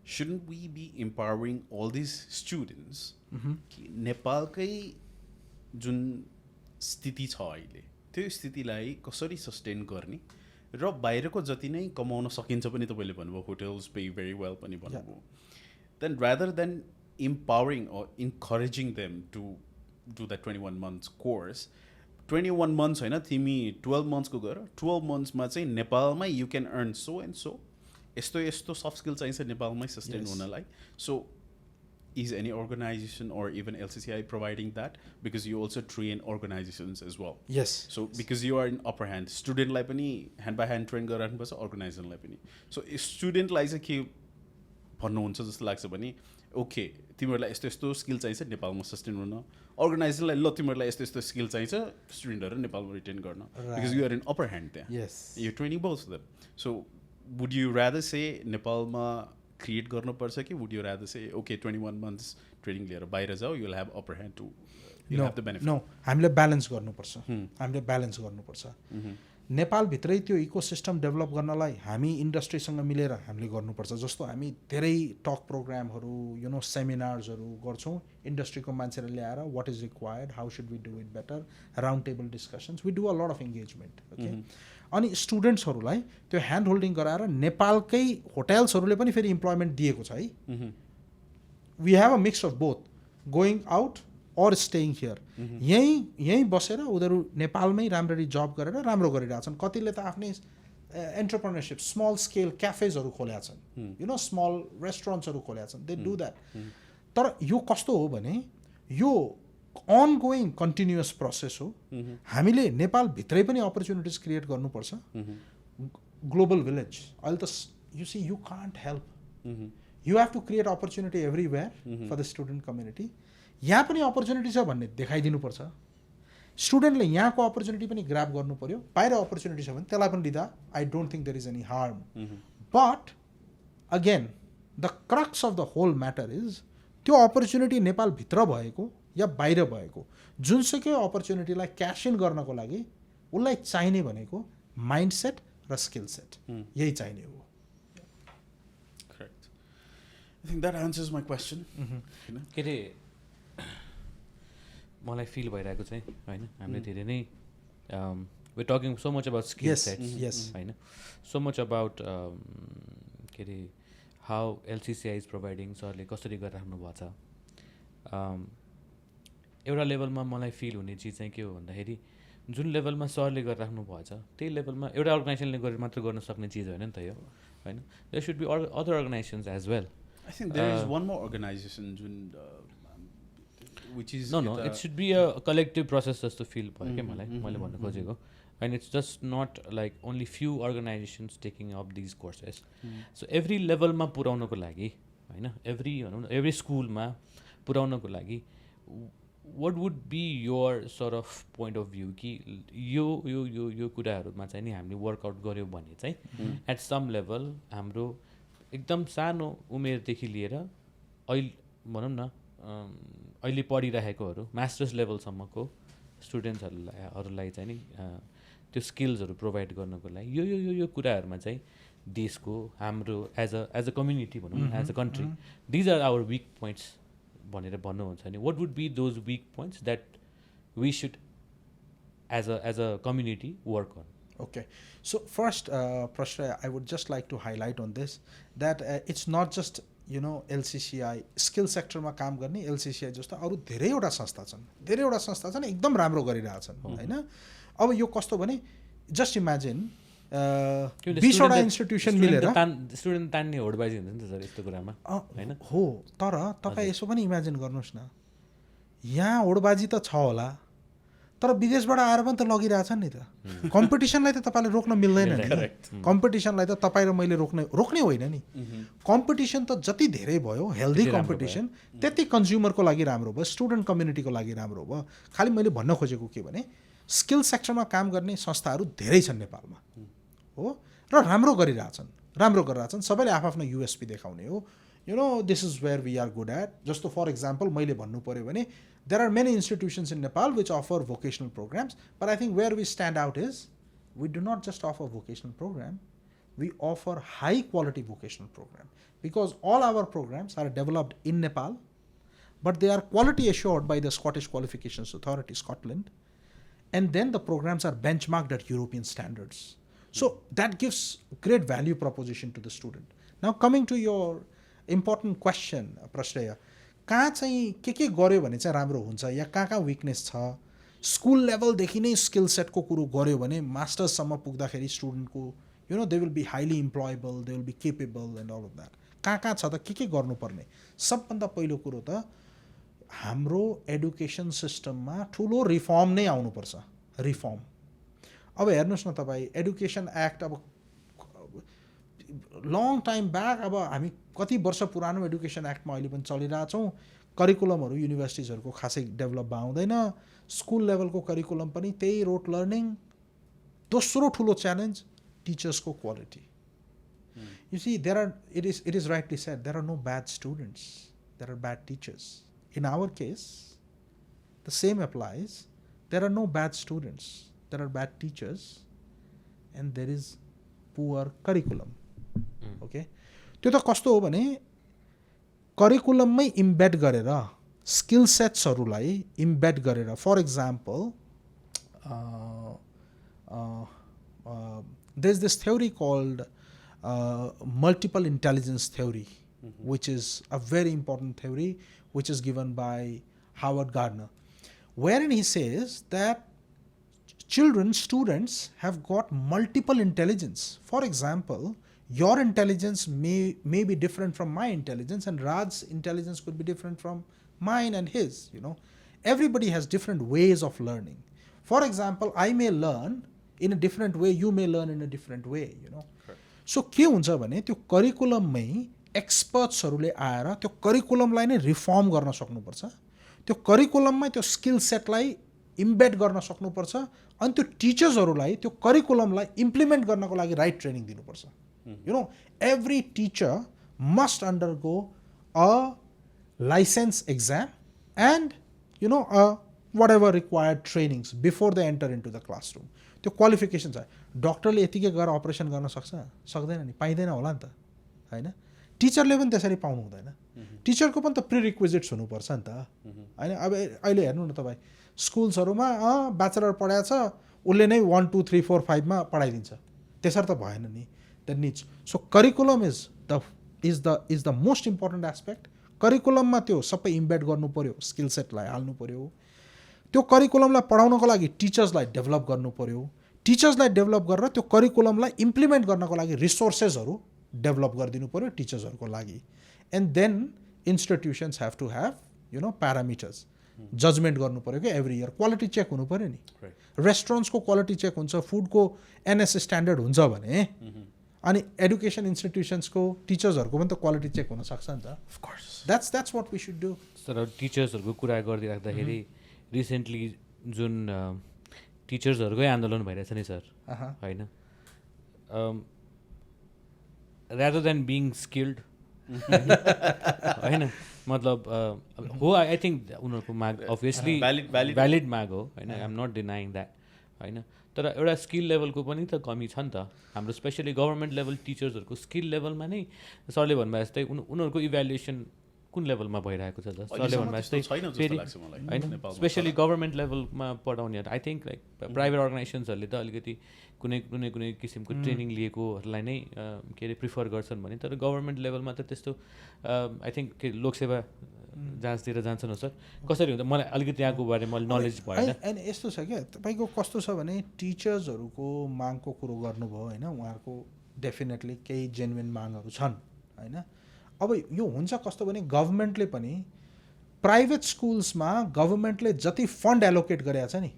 shouldn't we be empowering all these students कि नेपालकै जुन स्थिति छ अहिले त्यो स्थितिलाई कसरी सस्टेन गर्ने र बाहिरको जति नै कमाउन सकिन्छ पनि तपाईँले भन्नुभयो, होटल्स पे भेरी वेल पनि भन्नुभयो, then rather than empowering or encouraging them to do that 21 months course, 21 months होइन, तिमी 12 months को गर, 12 months मा चाहिँ नेपालमै you can earn so and so, यस्तो यस्तो सफ्ट स्किल चाहिन्छ नेपालमै सस्टेन हुनलाई. So is any organization or even LCCI providing that? Because you also train organizations as well. Yes. So because you are in upper hand, student lai pani hand by hand train गरिराख्नु पर्छ, organization lai pani. So student lai चाहिँ के भन्नुहुन्छ जस्तो लाग्छ भने okay तिमीहरूलाई यस्तो यस्तो स्किल चाहिन्छ नेपालमा सस्टेन हुन, अर्गनाइजेसनलाई ल तिमीहरूलाई यस्तो यस्तो स्किल चाहिन्छ स्टुडेन्टहरू नेपालमा रिटेन गर्न, because you are in upper hand त्यहाँ, you training both them. So would you rather say नेपालमा क्रिएट गर्नुपर्छ कि would you rather say okay 21 months training लिएर बाहिर जाऊ, you will have upper hand to have the benefit? No, हामीले balance गर्नुपर्छ. हामीले ब्यालेन्स गर्नुपर्छ. नेपालभित्रै त्यो इकोसिस्टम डेभलप गर्नलाई हामी इन्डस्ट्रीसँग मिलेर हामीले गर्नुपर्छ. जस्तो हामी धेरै टक प्रोग्रामहरू यु नो सेमिनार्सहरू गर्छौँ इन्डस्ट्रीको मान्छेहरू ल्याएर, what is required, how should we do it better, round table discussions, we do a lot of engagement. Okay, अनि स्टुडेन्ट्सहरूलाई त्यो ह्यान्ड होल्डिङ गराएर नेपालकै होटेल्सहरूले पनि फेरि इम्प्लोइमेन्ट दिएको छ है. We have a mix of both, going out or staying here. यहीँ बसेर उनीहरू नेपालमै राम्ररी जब गरेर राम्रो गरिरहेछन्. कतिले त आफ्नै एन्टरप्रेन्योरसिप स्मल स्केल क्याफेजहरू खोलेका छन्, यु नो स्मल रेस्टुरेन्ट्सहरू खोलेका छन्, दे डु द्याट. तर यो कस्तो हो भने यो अन गोइङ कन्टिन्युअस प्रोसेस हो. हामीले नेपालभित्रै पनि अपर्च्युनिटिज क्रिएट गर्नुपर्छ. ग्लोबल भिलेज अहिले त you see you can't help, you have to create opportunity everywhere for the student community. यहाँ पनि अपर्च्युनिटी छ भन्ने देखाइदिनुपर्छ. स्टुडेन्टले यहाँको अपर्च्युनिटी पनि ग्राब गर्नु पऱ्यो. बाहिर अपर्च्युनिटी छ भने त्यसलाई पनि लिँदा I don't think there is any harm. But again the crux of the whole matter is त्यो अपर्च्युनिटी नेपालभित्र भएको या बाहिर भएको जुनसुकै अपर्च्युनिटीलाई क्यास इन गर्नको लागि उसलाई चाहिने भनेको माइन्ड सेट र स्किल सेट, यही चाहिने हो. Correct. I think that answers my question. के अरे मलाई फिल भइरहेको चाहिँ होइन, हामीले धेरै नै we talking so much about skill sets होइन, सो मच अबाउट के अरे हाउ एलसिसिआई इज प्रोभाइडिङ, सरले कसरी गरिराख्नु भएको छ. एउटा लेभलमा मलाई फिल हुने चिज चाहिँ के हो भन्दाखेरि जुन लेभलमा सरले गरिराख्नु भएको छ त्यही लेभलमा एउटा अर्गनाइजेसनले गरेर मात्र गर्न सक्ने चिज होइन नि त यो होइन. There should be other organisations as well. I think there is one more organization which is no it should be a collective process जस्तो फिल भयो क्या मलाई, मैले भन्नु खोजेको. And it's just not like only few organizations taking up these courses. So every level मा पुर्याउनको लागि होइन, every स्कुलमा पुर्याउनको लागि what would be your sort of point of view कि यो कुराहरूमा चाहिँ नि हामीले वर्कआउट गऱ्यौँ भने चाहिँ एट सम लेभल हाम्रो एकदम सानो उमेरदेखि लिएर अहिले भनौँ न अहिले पढिरहेकोहरू मास्टर्स लेभलसम्मको स्टुडेन्ट्सहरूलाई चाहिँ नि त्यो स्किल्सहरू प्रोभाइड गर्नको लागि यो कुराहरूमा चाहिँ देशको हाम्रो एज अ कम्युनिटी भनौँ न, as a country, these are our weak points भनेर भन्नुहुन्छ नि. What would be those weak points that we should as a community work on? Okay, so first, Prashra, I would just like to highlight on this that it's not just LCCI skill sector मा काम गर्ने LCCI जस्तो अरू धेरैवटा संस्था छन् एकदम राम्रो गरिरहेछन् होइन. अब यो कस्तो भने जस्ट इमेजिन 20वटा इन्स्टिट्युसन मिलेर स्टुडेन्ट तान्ने होडबाजी हुन्छ नि त सर यस्तो कुरामा होइन हो. तर तपाईँ यसो पनि इमेजिन गर्नुहोस् न, यहाँ होडबाजी त छ होला तर विदेशबाट आएर पनि त लगिरहेछन् नि त. कम्पिटिसनलाई त तपाईँले रोक्न मिल्दैन नि. कम्पिटिसनलाई त तपाईँ र मैले रोक्ने होइन नि. कम्पिटिसन त जति धेरै भयो, हेल्दी कम्पिटिसन, त्यति कन्ज्युमरको लागि राम्रो भयो, स्टुडेन्ट कम्युनिटीको लागि राम्रो भयो. खालि मैले भन्न खोजेको के भने स्किल सेक्टरमा काम गर्ने संस्थाहरू धेरै छन् नेपालमा हो र राम्रो गरिरहेछन्. सबैले आफ्नो युएसपी देखाउने हो. This is where we are good at. जस्तो फर इक्जाम्पल मैले भन्नु पऱ्यो भने there are many institutions in Nepal which offer vocational programs, but I think where we stand out is we do not just offer vocational program, we offer high quality vocational program, because all our programs are developed in Nepal, but they are quality assured by the Scottish Qualifications Authority, Scotland, and then the programs are benchmarked at European standards. So that gives great value proposition to the student. Now coming to your important question, Prashreya, कहाँ चाहिँ के गर्यो भने चाहिँ राम्रो हुन्छ या कहाँ weakness छ, स्कुल लेभलदेखि नै स्किल सेटको कुरो गर्यो भने मास्टर्ससम्म पुग्दाखेरि स्टुडेन्टको they will be highly employable, they will be capable and all of that. कहाँ छ त के गर्नुपर्ने सबभन्दा पहिलो कुरो त हाम्रो एडुकेसन सिस्टममा ठुलो रिफर्म नै आउनुपर्छ रिफर्म अब हेर्नुहोस् न तपाईँ एडुकेसन एक्ट अब लङ टाइम ब्याक अब हामी कति वर्ष पुरानो एडुकेसन एक्टमा अहिले पनि चलिरहेछौँ करिकुलमहरू युनिभर्सिटिजहरूको खासै डेभलप भएको हुँदैन स्कुल लेभलको करिकुलम पनि त्यही रोट लर्निङ दोस्रो ठुलो च्यालेन्ज टिचर्सको quality You see, it is rightly said, there are no bad students, there are bad teachers. In our case, the same applies. There are no bad students, there are bad teachers, and there is poor curriculum. Okay? त्यो त कस्तो हो भने करिकुलममै embed गरेर skill सेट्सहरूलाई embed गरेर for example there's this theory called multiple intelligence theory, which is a very important theory, which is given by Howard Gardner, wherein he says that students have got multiple intelligence. For example, your intelligence may be different from my intelligence, and Raj's intelligence could be different from mine and his. Everybody has different ways of learning. For example, I may learn in a different way, you may learn in a different way. So के हुन्छ भने त्यो करिकुलममै एक्सपर्ट्सहरूले आएर त्यो करिकुलमलाई नै reform गर्न सक्नुपर्छ त्यो करिकुलममै त्यो स्किल सेटलाई इम्बेड गर्न सक्नुपर्छ अनि त्यो टिचर्सहरूलाई त्यो करिकुलमलाई इम्प्लिमेन्ट गर्नको लागि राइट ट्रेनिङ दिनुपर्छ every teacher must undergo a licence exam and whatever required trainings before they enter into the classroom. त्यो क्वालिफिकेसन छ डक्टरले यतिकै गएर अपरेसन गर्न सक्दैन नि पाइँदैन होला नि त होइन टिचरले पनि त्यसरी पाउनु हुँदैन टिचरको पनि त प्रिरिक्विजिट्स हुनुपर्छ नि त होइन अब अहिले हेर्नु न तपाईँ स्कुल्सहरूमा ब्याचलर पढाएको छ उसले नै 1 2 3 4 5 मा पढाइदिन्छ त्यसरी त भएन नि that needs so curriculum is the most important aspect करिकुलममा त्यो सबै इम्बेड गर्नु पर्यो स्किल सेटलाई हाल्नु पर्यो त्यो करिकुलमलाई पढाउनको लागि टिचर्सलाई डेभलप गर्नु पर्यो टिचर्सलाई डेभलप गरेर त्यो करिकुलमलाई इम्प्लिमेन्ट गर्नको लागि रिसोर्सेसहरू डेभलप गरिदिनु पर्यो टिचर्सहरूको लागि and then institutions have to have parameters judgement गर्नु पर्यो कि एभ्री इयर क्वालिटी चेक हुनु पर्यो नि रेस्टुरेन्ट्सको क्वालिटी चेक हुन्छ फुडको एनएस स्ट्यान्डर्ड हुन्छ भने अनि एडुकेसन इन्स्टिट्युसन्सको टिचर्सहरूको पनि त क्वालिटी चेक हुनसक्छ नि त of course that's what we should do sir टिचर्सहरूको कुरा गरिराख्दाखेरि रिसेन्टली जुन टिचर्सहरूकै आन्दोलन भइरहेछ नि सर होइन rather than being skilled होइन मतलब हो आई थिङ्क उनीहरूको माग अभियसली भ्यालिड माग हो होइन I am not denying that होइन तर एउटा स्किल लेभलको पनि त कमी छ नि त हाम्रो स्पेसली गभर्मेन्ट लेभल टिचर्सहरूको स्किल लेभलमा नै सरले भन्नुभयो जस्तै उनीहरूको इभ्यालुएसन कुन लेभलमा भइरहेको छ सरले भन्नुभयो जस्तै फेरि होइन स्पेसली गभर्मेन्ट लेभलमा पढाउनेहरू आई थिङ्क लाइक प्राइभेट अर्गनाइजेसन्सहरूले त अलिकति कुनै किसिमको ट्रेनिङ लिएकोहरूलाई नै के अरे प्रिफर गर्छन् भने तर गभर्मेन्ट लेभलमा त त्यस्तो आई थिङ्क के लोकसेवा जाँचतिर जान्छन् हो सर कसरी हुन्छ मलाई अलिकति यहाँको बारेमा नलेज भएन अनि यस्तो छ क्या तपाईँको कस्तो छ भने टिचर्सहरूको मागको कुरो गर्नुभयो होइन उहाँहरूको डेफिनेटली केही जेन्युन मागहरू छन् होइन अब यो हुन्छ कस्तो भने गभर्मेन्टले पनि प्राइभेट स्कुल्समा गभर्मेन्टले जति फन्ड एलोकेट गरेको छ नि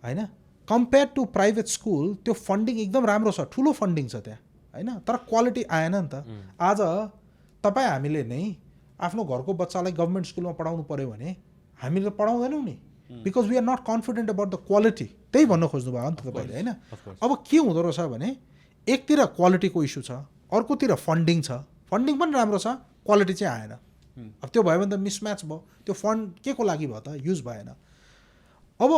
होइन कम्पेयर टु प्राइभेट स्कुल त्यो फन्डिङ एकदम राम्रो छ ठुलो फन्डिङ छ त्यहाँ होइन तर क्वालिटी आएन नि त आज तपाईँ हामीले नै आफ्नो घरको बच्चालाई गभर्मेन्ट स्कुलमा पढाउनु पऱ्यो भने हामीले त पढाउँदैनौँ नि because we are not confident about the quality त्यही भन्न खोज्नुभयो नि त तपाईँले होइन अब के हुँदो रहेछ भने एकतिर क्वालिटीको इस्यु छ अर्कोतिर फन्डिङ छ फन्डिङ पनि राम्रो छ क्वालिटी चाहिँ आएन अब त्यो भयो भने त मिसम्याच भयो त्यो फन्ड के को लागि भयो त युज भएन अब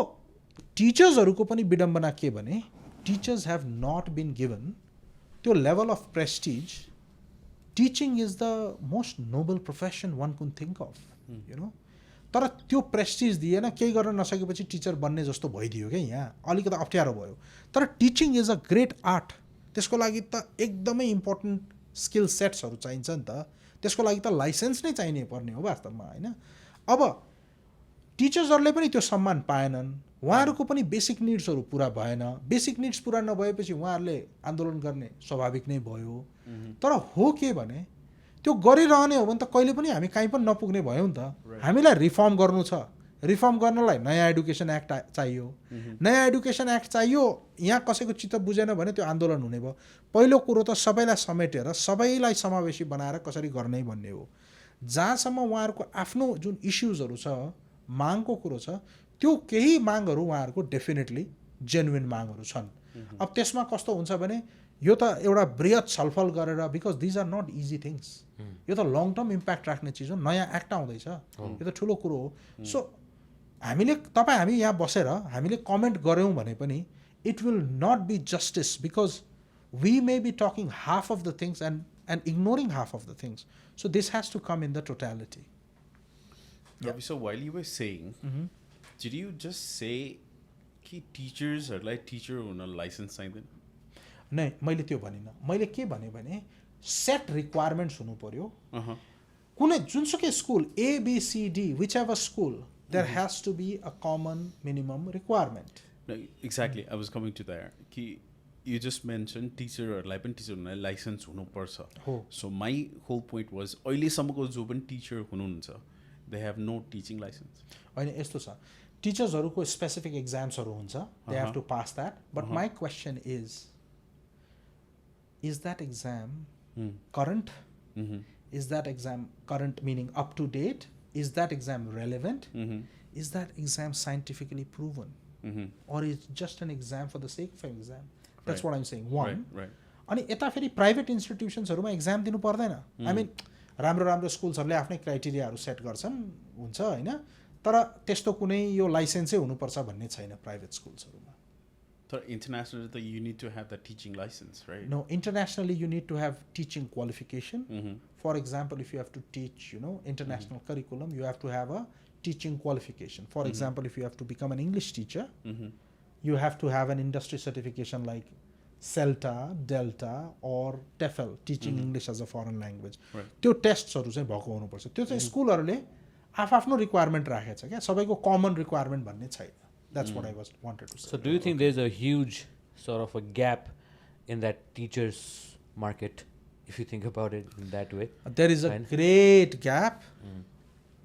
टिचर्सहरूको पनि विडम्बना के भने teachers have not been given त्यो level of prestige teaching is the most noble profession one can think of तर त्यो प्रेस्टिज दिएन केही गर्न नसकेपछि टिचर बन्ने जस्तो भइदियो क्या यहाँ अलिकति अप्ठ्यारो भयो तर teaching is a great art त्यसको लागि त एकदमै इम्पोर्टेन्ट स्किल सेट्सहरू चाहिन्छ नि त त्यसको लागि त लाइसेन्स नै चाहिने पर्ने हो वास्तवमा होइन अब टिचर्सहरूले पनि त्यो सम्मान पाएनन् उहाँहरूको पनि बेसिक निड्सहरू पुरा भएन बेसिक निड्स पुरा नभएपछि उहाँहरूले आन्दोलन गर्ने स्वाभाविक नै भयो तर हो के भने त्यो गरिरहने हो भने त कहिले पनि हामी कहीँ पनि नपुग्ने भयौँ नि त हामीलाई रिफर्म गर्नु छ रिफर्म गर्नलाई नयाँ एडुकेसन एक्ट चाहियो नयाँ एडुकेसन एक्ट चाहियो यहाँ कसैको चित्त बुझेन भने त्यो आन्दोलन हुने भयो पहिलो कुरो त सबैलाई समेटेर सबैलाई समावेशी बनाएर कसरी गर्ने भन्ने हो जहाँसम्म उहाँहरूको आफ्नो जुन इस्युजहरू छ मागको कुरो छ त्यो केही मागहरू उहाँहरूको डेफिनेटली जेन्युन मागहरू छन् अब त्यसमा कस्तो हुन्छ भने यो त एउटा बृहत छलफल गरेर because these are not easy things यो त लङ टर्म इम्प्याक्ट राख्ने चिज हो नयाँ एक्ट आउँदैछ यो त ठुलो कुरो हो सो हामी यहाँ बसेर हामीले कमेन्ट गऱ्यौँ भने पनि it will not be justice because we may be talking half of the things and ignoring half of the things so this has to come in the totality Ravi, so while you were saying, did you just say कि टिचर्सहरूलाई teacher हुन licence चाहिँदैन? नै मैले त्यो भनिनँ मैले के भने सेट रिक्वायरमेन्ट्स हुनु पर्यो कुनै जुनसुकै school A B C D which ever school there has to be a common minimum requirement exactly I was coming to that कि you just mentioned टिचरहरूलाई पनि टिचर हुनलाई लाइसेन्स हुनुपर्छ so my whole point was अहिलेसम्मको जो पनि टिचर हुनुहुन्छ they have no teaching licence होइन यस्तो छ टिचर्सहरूको स्पेसिफिक एक्जाम्सहरू हुन्छ they have to pass that but my question is that exam current is that exam current meaning up to date is that exam relevant is that exam scientifically proven or is just an exam for the sake of an exam that's what I'm saying one अनि यता फेरि private इन्स्टिट्युसन्सहरूमा exam दिनु पर्दैन I mean राम्रो स्कुल्सहरूले आफ्नै क्राइटेरियाहरू set गर्छन् हुन्छ होइन तर त्यस्तो कुनै यो लाइसेन्सै हुनुपर्छ भन्ने छैन प्राइभेट स्कुल्सहरूमा तर इन्टरनेसनली त you need to have the teaching licence right no internationally you need to have teaching qualification for example if you have to teach you know international curriculum you have to have a teaching qualification for example if you have to become an English teacher you have to have an industry certification like CELTA, DELTA or TEFL teaching English as a foreign language त्यो टेस्ट्सहरू चाहिँ भएको हुनुपर्छ त्यो चाहिँ स्कुलहरूले आफ्नो requirement राखेको छ क्या सबैको कमन रिक्वायरमेन्ट भन्ने छैन that's what I was wanted to say so do you think there is a huge sort of a gap in that teachers market if you think about it in that way? There is a great gap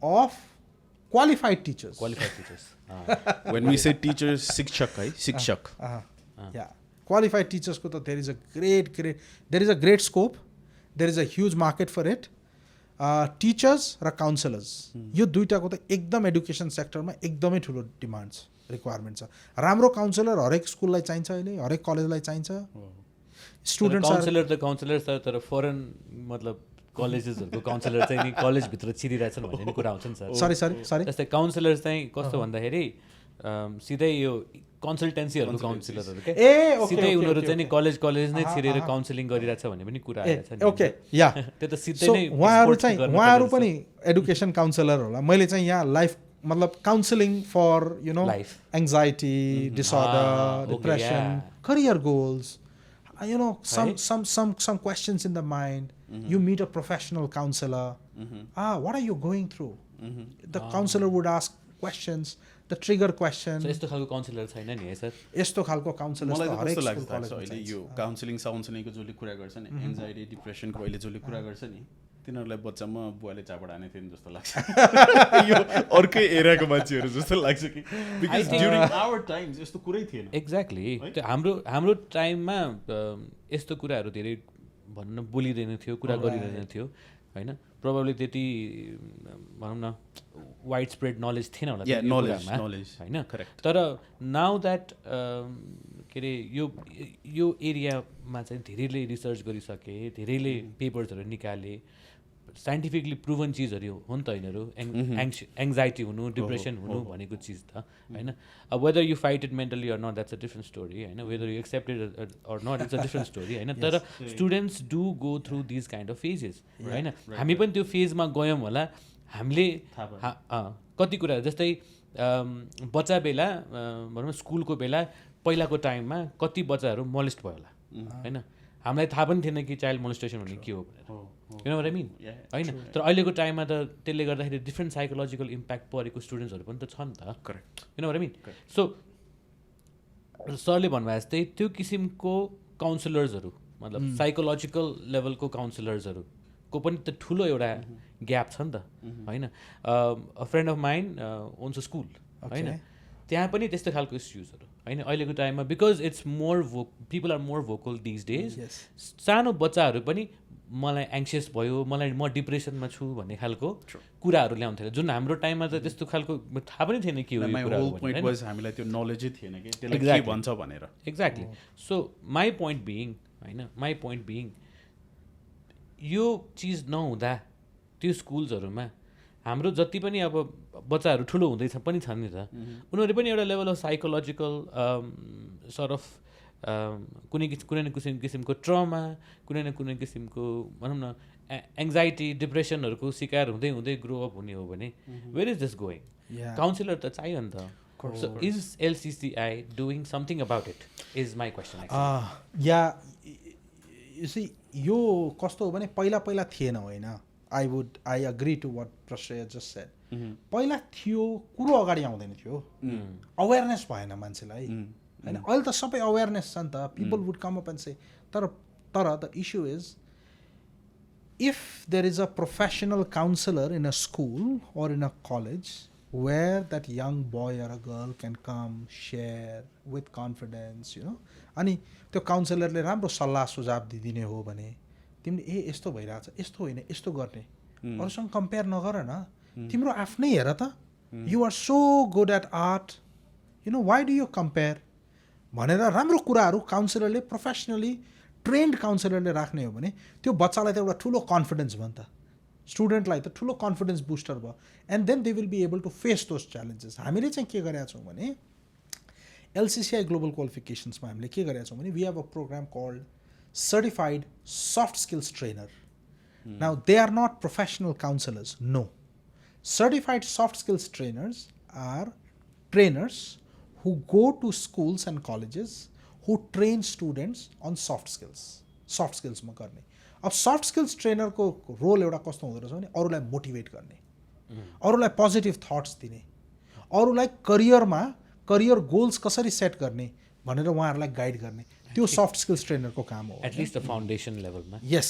of qualified teachers. When we say teachers, शिक्षक yeah. Qualified teachers ko there is a great scope, there is a huge market for it. Teachers र counselors यो दुईटाको त एकदम education सेक्टरमा एकदमै ठुलो demands requirement छ राम्रो काउन्सिलर हरेक स्कुललाई चाहिन्छ अहिले हरेक कलेजलाई चाहिन्छ स्टुडेन्ट्स काउन्सिलर तर फरेन मतलब कलेजेसहरूको काउन्सिलर चाहिँ नि कलेजभित्र छिरिरहेछन् भन्ने कुरा आउँछ नि सर सरी जस्तै काउन्सिलर चाहिँ कस्तो भन्दाखेरि सिधै यो कन्सल्टेन्सीहरूको काउन्सिलरहरू के सिधै उनीहरू चाहिँ नि कलेज नै छिरेर काउन्सिलिङ गरिरहेछ भन्ने पनि कुरा आएको छ नि ओके या त्यो त सिधै नै उहाँहरू पनि एडुकेसन काउन्सिलर होला मैले चाहिँ यहाँ लाइफ मतलब counselling for you know anxiety disorder depression career goals you know some questions in the mind you meet a professional counselor what are you going through the counselor would ask questions the trigger question यस्तो खालको counsellor छैन नि है sir यस्तो खालको counsellor मलाई कस्तो लाग्छ अहिले यो काउन्सिलिङको जसले कुरा गर्छ नि एन्जाइटी डिप्रेसनको अहिले जसले कुरा गर्छ नि तिनीहरूलाई बच्चामा बुवाले चापड हाने थियो जस्तो लाग्छ यो अर्कै एरियाको मान्छेहरू जस्तो लाग्छ कि बिकज ड्युरिङ आवर टाइम्स यस्तो कुरै थिएन एक्ज्याक्टली हाम्रो टाइममा यस्तो कुराहरू धेरै भन्न बोलिँदैन थियो कुरा गरिँदैन थियो होइन प्रोबेबली त्यति भनौँ न वाइड स्प्रेड नलेज थिएन होला नलेज होइन तर नाउ द्याट के अरे यो एरियामा चाहिँ धेरैले रिसर्च गरिसके धेरैले पेपर्सहरू निकाले साइन्टिफिकली प्रुभन चिजहरू हो नि त यिनीहरू एङ्जाइटी हुनु डिप्रेसन हुनु भनेको चिज त होइन अब whether you fight it mentally or not that's a different story होइन whether you accept it or not it's a different story होइन तर students do go through these kind of phases होइन हामी पनि त्यो फेजमा गयौँ होला हामीले कति कुराहरू जस्तै बच्चा बेला भनौँ स्कुलको बेला पहिलाको टाइममा कति बच्चाहरू मोलेस्ट भयो होला होइन हामीलाई थाहा पनि थिएन कि चाइल्ड मोलेस्टेसन भन्ने के हो भनेर You know what I mean? होइन तर अहिलेको टाइममा त त्यसले गर्दाखेरि डिफ्रेन्ट साइकोलोजिकल इम्प्याक्ट परेको स्टुडेन्ट्सहरू पनि त छ नि त correct You know what I mean? So सरले भन्नुभयो जस्तै त्यो किसिमको काउन्सिलर्सहरू मतलब साइकोलोजिकल लेभलको काउन्सिलर्सहरू को पनि त ठुलो एउटा ग्याप छ नि त होइन. A friend of mind owns a school होइन, त्यहाँ पनि त्यस्तो खालको इस्युजहरू होइन अहिलेको टाइममा, because it's more people are more vocal these days. सानो बच्चाहरू पनि मलाई एङ्सियस भयो, म डिप्रेसनमा छु भन्ने खालको कुराहरू ल्याउँथ्यो, जुन हाम्रो टाइममा त त्यस्तो खालको थाहा पनि थिएन के हो यो कुराहरू, हामीलाई त्यो नलेजै थिएन कि त्यसलाई के भन्छ भनेर. Exactly. So my point being यो चिज नहुँदा त्यो स्कुल्सहरूमा हाम्रो जति पनि अब बच्चाहरू ठुलो हुँदैछ पनि छ नि त, उनीहरू पनि एउटा level of psychological sort of कुनै न किसिमको ट्रमा, कुनै न कुनै किसिमको भनौँ न एङ्जाइटी डिप्रेसनहरूको शिकार हुँदै हुँदै ग्रो अप हुने हो भने where is this going? Counsellor त चाहियो नि त. So is LCCI doing something about it is my question. यो कस्तो हो भने पहिला थिएन होइन. I agree to what Prashray just said. पहिला थियो, कुरो अगाडि आउँदैन थियो, अवेरनेस भएन मान्छेलाई होइन. अहिले त सबै अवेरनेस छ नि त, people would come up and say. तर the issue is if there is a professional counsellor in a school or in a college where that young boy or a girl can come, share with confidence, you know, अनि त्यो काउन्सिलरले राम्रो सल्लाह सुझाव दिदिने हो भने तिमीले यस्तो भइरहेछ, यस्तो होइन, यस्तो गर्ने, अरूसँग कम्पेयर नगर न, तिम्रो आफ्नै हेर त, you are so good at art, you know, why do you compare भनेर राम्रो कुराहरू काउन्सिलरले, प्रोफेसनली ट्रेन्ड काउन्सिलरले राख्ने हो भने त्यो बच्चालाई त एउटा ठुलो कन्फिडेन्स भयो नि त, स्टुडेन्टलाई त ठुलो कन्फिडेन्स बुस्टर भयो. And then they will be able to face those challenges. हामीले चाहिँ के गरेका छौँ भने LCCI ग्लोबल क्वालिफिकेसन्समा हामीले के गरेका छौँ भने we have a program called certified soft skills trainer. Now they are not professional counsellors, no. Certified soft skills trainers are trainers who go to schools and colleges who train students on soft skills. Soft skills मा गर्ने. अब soft skills ट्रेनरको role एउटा कस्तो हुँदो रहेछ भने अरूलाई motivate गर्ने, अरूलाई पोजिटिभ थट्स दिने, अरूलाई करियर गोल्स कसरी सेट गर्ने भनेर उहाँहरूलाई गाइड गर्ने, त्यो सफ्ट स्किल्स ट्रेनरको काम हो. एटलिस्ट द फाउन्डेसन लेभलमा. यस.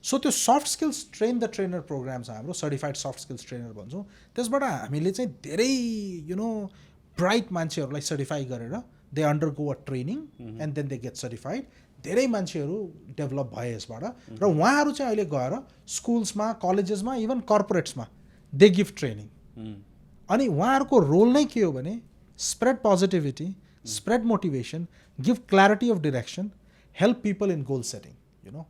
सो त्यो soft skills train the trainer program छ हाम्रो, सर्टिफाइड सफ्ट स्किल्स ट्रेनर भन्छौँ. त्यसबाट हामीले चाहिँ धेरै यु नो ब्राइट मान्छेहरूलाई सर्टिफाई गरेर they undergo a training and then they get certified. धेरै मान्छेहरू डेभलप भए यसबाट, र उहाँहरू चाहिँ अहिले गएर स्कुल्समा, कलेजेसमा, इभन कर्पोरेट्समा दे गिभ ट्रेनिङ. अनि उहाँहरूको रोल नै के हो भने spread positivity, spread motivation, give clarity of direction, help people in goal setting, you know.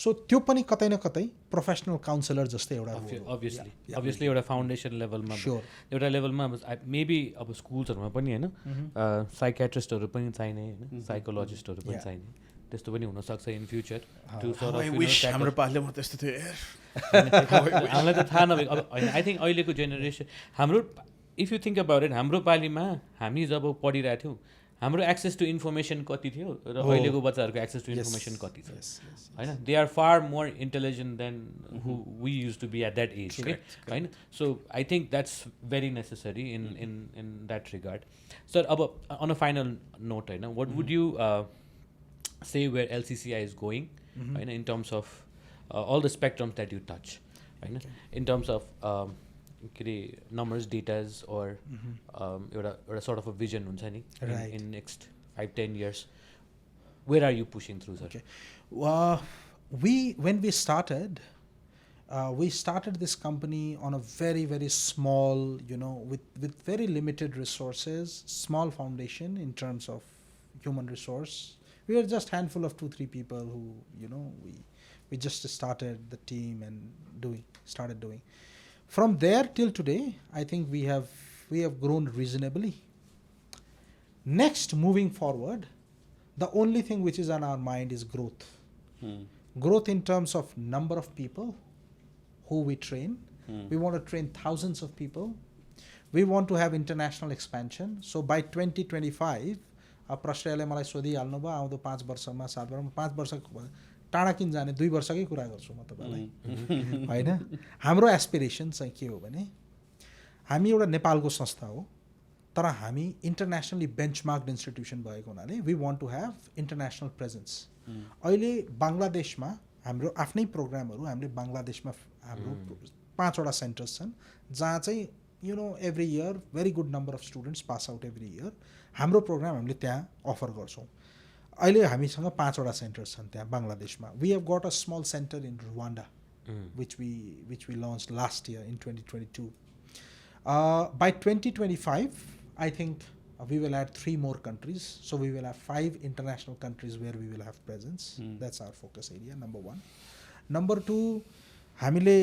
So त्यो पनि कतै न कतै प्रोफेसनल काउन्सिलर जस्तै एउटा अभियसली एउटा फाउन्डेसन लेभलमा, एउटा लेभलमा मेबी अब स्कुल्सहरूमा पनि होइन साइकेट्रिस्टहरू पनि चाहिने, होइन साइकोलोजिस्टहरू पनि चाहिने, त्यस्तो पनि हुनसक्छ इन फ्युचर. हाम्रो पालिले म त्यस्तो थियो हामीलाई त थाहा नभएको. अब होइन, आई थिङ्क अहिलेको जेनेरेसन हाम्रो, if you think about it, हाम्रो पालिमा हामी जब पढिरहेको थियौँ हाम्रो एक्सेस टु इन्फर्मेसन कति थियो र अहिलेको बच्चाहरूको एक्सेस टु इन्फर्मेसन कति छ होइन. They are far more intelligent than who we use to be at that age के होइन. So I think that's very necessary in that regard. Sir अब अन अ फाइनल नोट होइन, what would you say where LCCI is going, right, in terms of all the spectrums that you touch, right, in terms of numbers, datas, or a sort of a vision in next 5-10 years, where are you pushing through, sir? Okay. When we started this company on a very, very small, you know, with very limited resources, small foundation in terms of human resource. We were just handful of 2-3 people who, you know, we just started the team and started doing. From there till today, I think we have grown reasonably. Next, moving forward, the only thing which is on our mind is growth. Growth in terms of number of people who we train. We want to train thousands of people. We want to have international expansion. So by 2025, अब प्रश्रयले मलाई सोधिहाल्नु भयो आउँदो 5 वर्षमा 7 वर्षमा 5 वर्ष टाढा किन जाने, 2 वर्षकै कुरा गर्छु म तपाईँलाई होइन. हाम्रो एस्पिरेसन चाहिँ के हो भने हामी एउटा नेपालको संस्था हो, तर हामी इन्टरनेसनली बेन्चमार्क्ड इन्स्टिट्युसन भएको हुनाले we want to have international presence. अहिले बङ्गलादेशमा हाम्रो आफ्नै प्रोग्रामहरू हामीले बङ्गलादेशमा हाम्रो 5 वटा सेन्टर्स छन् जहाँ चाहिँ you know every year very good number of students pass out every year हाम्रो प्रोग्राम हामीले त्यहाँ अफर गर्छौँ अहिले हामीसँग 5 वटा सेन्टर्स छन् त्यहाँ बङ्गलादेशमा we have got a small centre in Rwanda which we launched last year in 2022. By 2025, I think we will add 3 more countries. So we will have 5 international countries where we will have presence. That's our focus area, number 1. Number 2, हामीले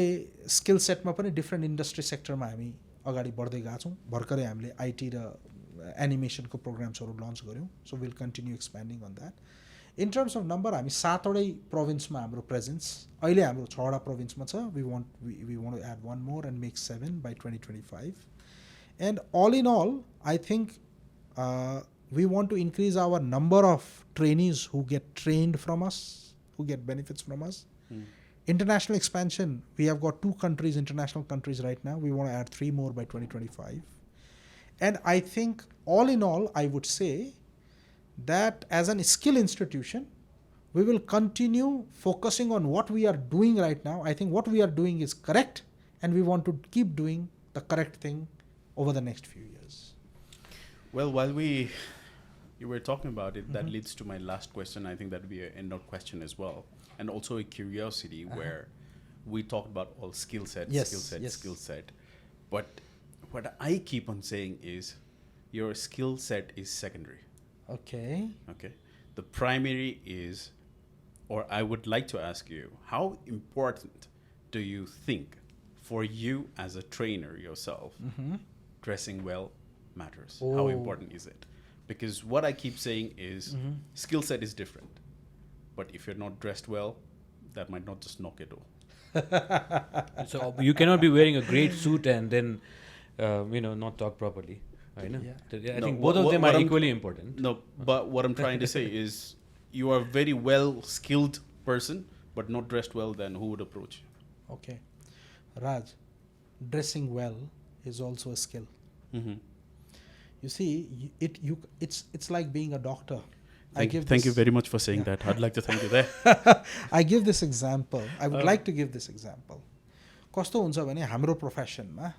skill सेटमा पनि different industry सेक्टरमा हामी अगाडि बढ्दै गएको छौँ भर्खरै हामीले आइटी र एनिमेसनको प्रोग्राम्सहरू लन्च गऱ्यौँ so will continue expanding on that in terms of number हामी 7 वटै प्रोभिन्समा हाम्रो प्रेजेन्स अहिले हाम्रो 6 वटा प्रोभिन्समा छ we want to add 1 more and make 7 by 2025 and all in all I think we want to increase our number of trainees who get trained from us, who get benefits from us. International expansion, we have got 2 countries, international countries right now. We want to add 3 more by 2025. And I think all in all, I would say that as a skill institution, we will continue focusing on what we are doing right now. I think what we are doing is correct, and we want to keep doing the correct thing over the next few years. Well, while you were talking about it, that leads to my last question. I think that would be an end note question as well. And also a curiosity where we talked about all skill set. But what I keep on saying is your skill set is secondary. Okay. The primary is, or I would like to ask you, how important do you think for you as a trainer yourself, dressing well matters? How important is it? Because what I keep saying is skill set is different, but if you're not dressed well, that might not just knock it over. So you cannot be wearing a great suit and then not talk properly. I know. Yeah. I think both of them are equally important. No, but what I'm trying to say is you are a very well skilled person but not dressed well, then who would approach you? Okay. Raj, dressing well is also a skill. You see, it's like being a doctor. Thank you very much for saying that. I'd like to thank you there. I give this example. I would like to give this example. कस्तो हुन्छ भने हाम्रो प्रोफेसनमा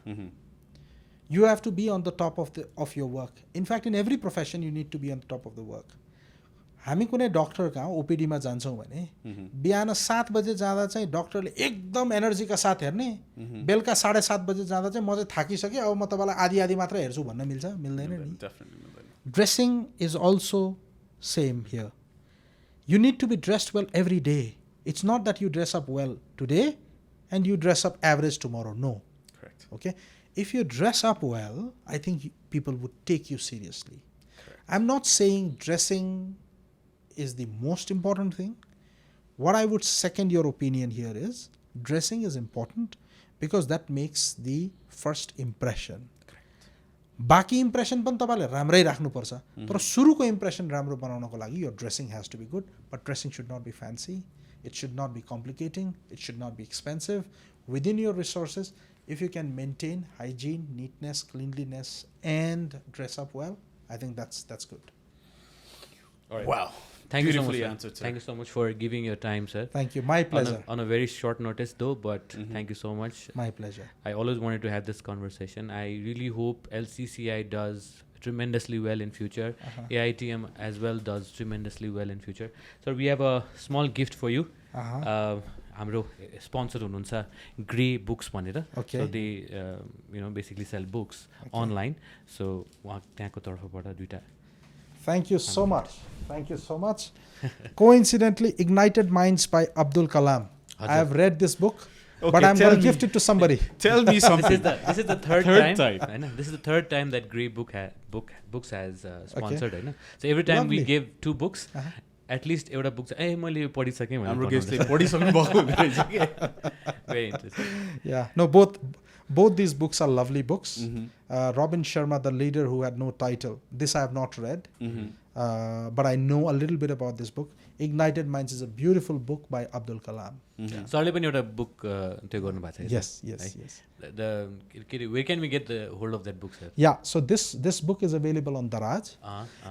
you have to be on the top of your work. In fact, in every profession you need to be on the top of the work. हामी कुनै doctor कहाँ ओपिडीमा जान्छौँ भने बिहान 7 बजे जाँदा चाहिँ डक्टरले एकदम एनर्जीका साथ हेर्ने बेलुका 7:30 बजे जाँदा चाहिँ म चाहिँ थाकिसकेँ अब म तपाईँलाई आधी मात्र हेर्छु भन्न मिल्दैन नि dressing is also same here you need to be dressed well every day it's not that you dress up well today and you dress up average tomorrow no okay if you dress up well I think people would take you seriously I am not saying dressing is the most important thing. What I would second your opinion here is dressing is important because that makes the first impression. बाँकी impression पनि तपाईँले राम्रै राख्नुपर्छ तर सुरुको impression राम्रो बनाउनको लागि your dressing has to be good, but dressing should not be fancy, it should not be complicating, it should not be expensive. Within your resources, if you can maintain hygiene, neatness, cleanliness and dress up well, I think that's good. All right. Wow. Thank you so much. Answered, sir. Thank you so much for giving your time, sir. Thank you. My pleasure. On a very short notice, though, but thank you so much. My pleasure. I always wanted to have this conversation. I really hope LCCI does tremendously well in future. AITM as well does tremendously well in future. So we have a small gift for you. हाम्रो sponsor हुनुहुन्छ grey books भनेर so they basically sell books online so उहाँ त्यहाँको तर्फबाट 2टा Thank you so much. Thank you so much. Coincidentally, Ignited Minds by Abdul Kalam. I have read this book, but I'm going to gift it to somebody. Tell me something. This is the third time. This is the third time that Grey Books has sponsored. Okay. So every time we give 2 books, at least एउटा book चाहिँ मैले पढिसकेँ भनेर हाम्रो गेस्टले पढिसक्नु भएको रहेछ के Very interesting. Yeah, no, both these books are lovely books. Robin Sharma, the leader who had no title. This I have not read, but I know a little bit about this book. Ignited Minds is a beautiful book by Abdul Kalam. सरले पनि एउटा book त्यो गर्नु भएको छ Yes. Where can we get the hold of that book, sir? Yeah, so this book is available on Daraj,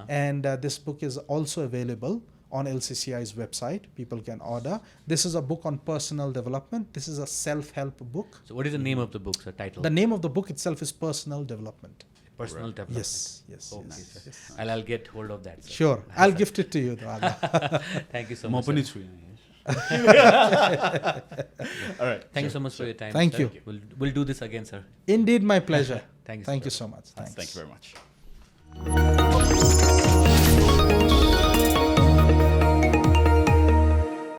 and this book is also available on LCCI's website. People can order. This is a book on personal development. This is a self-help book. So what is the name of the book, sir? Title? The name of the book itself is Personal Development. Personal Right. development. Yes. Okay, yes, sir. yes. I'll get hold of that, sir. Sure. I'll gift it to you. Dwala. Thank you so म much. पनि sir. छु यहाँ। All right. Thank you so much for your time. Thank sir. you. We'll do this again, sir. Indeed, my pleasure. Thank you. Thank sir. you so much. Thanks. Thank you very much.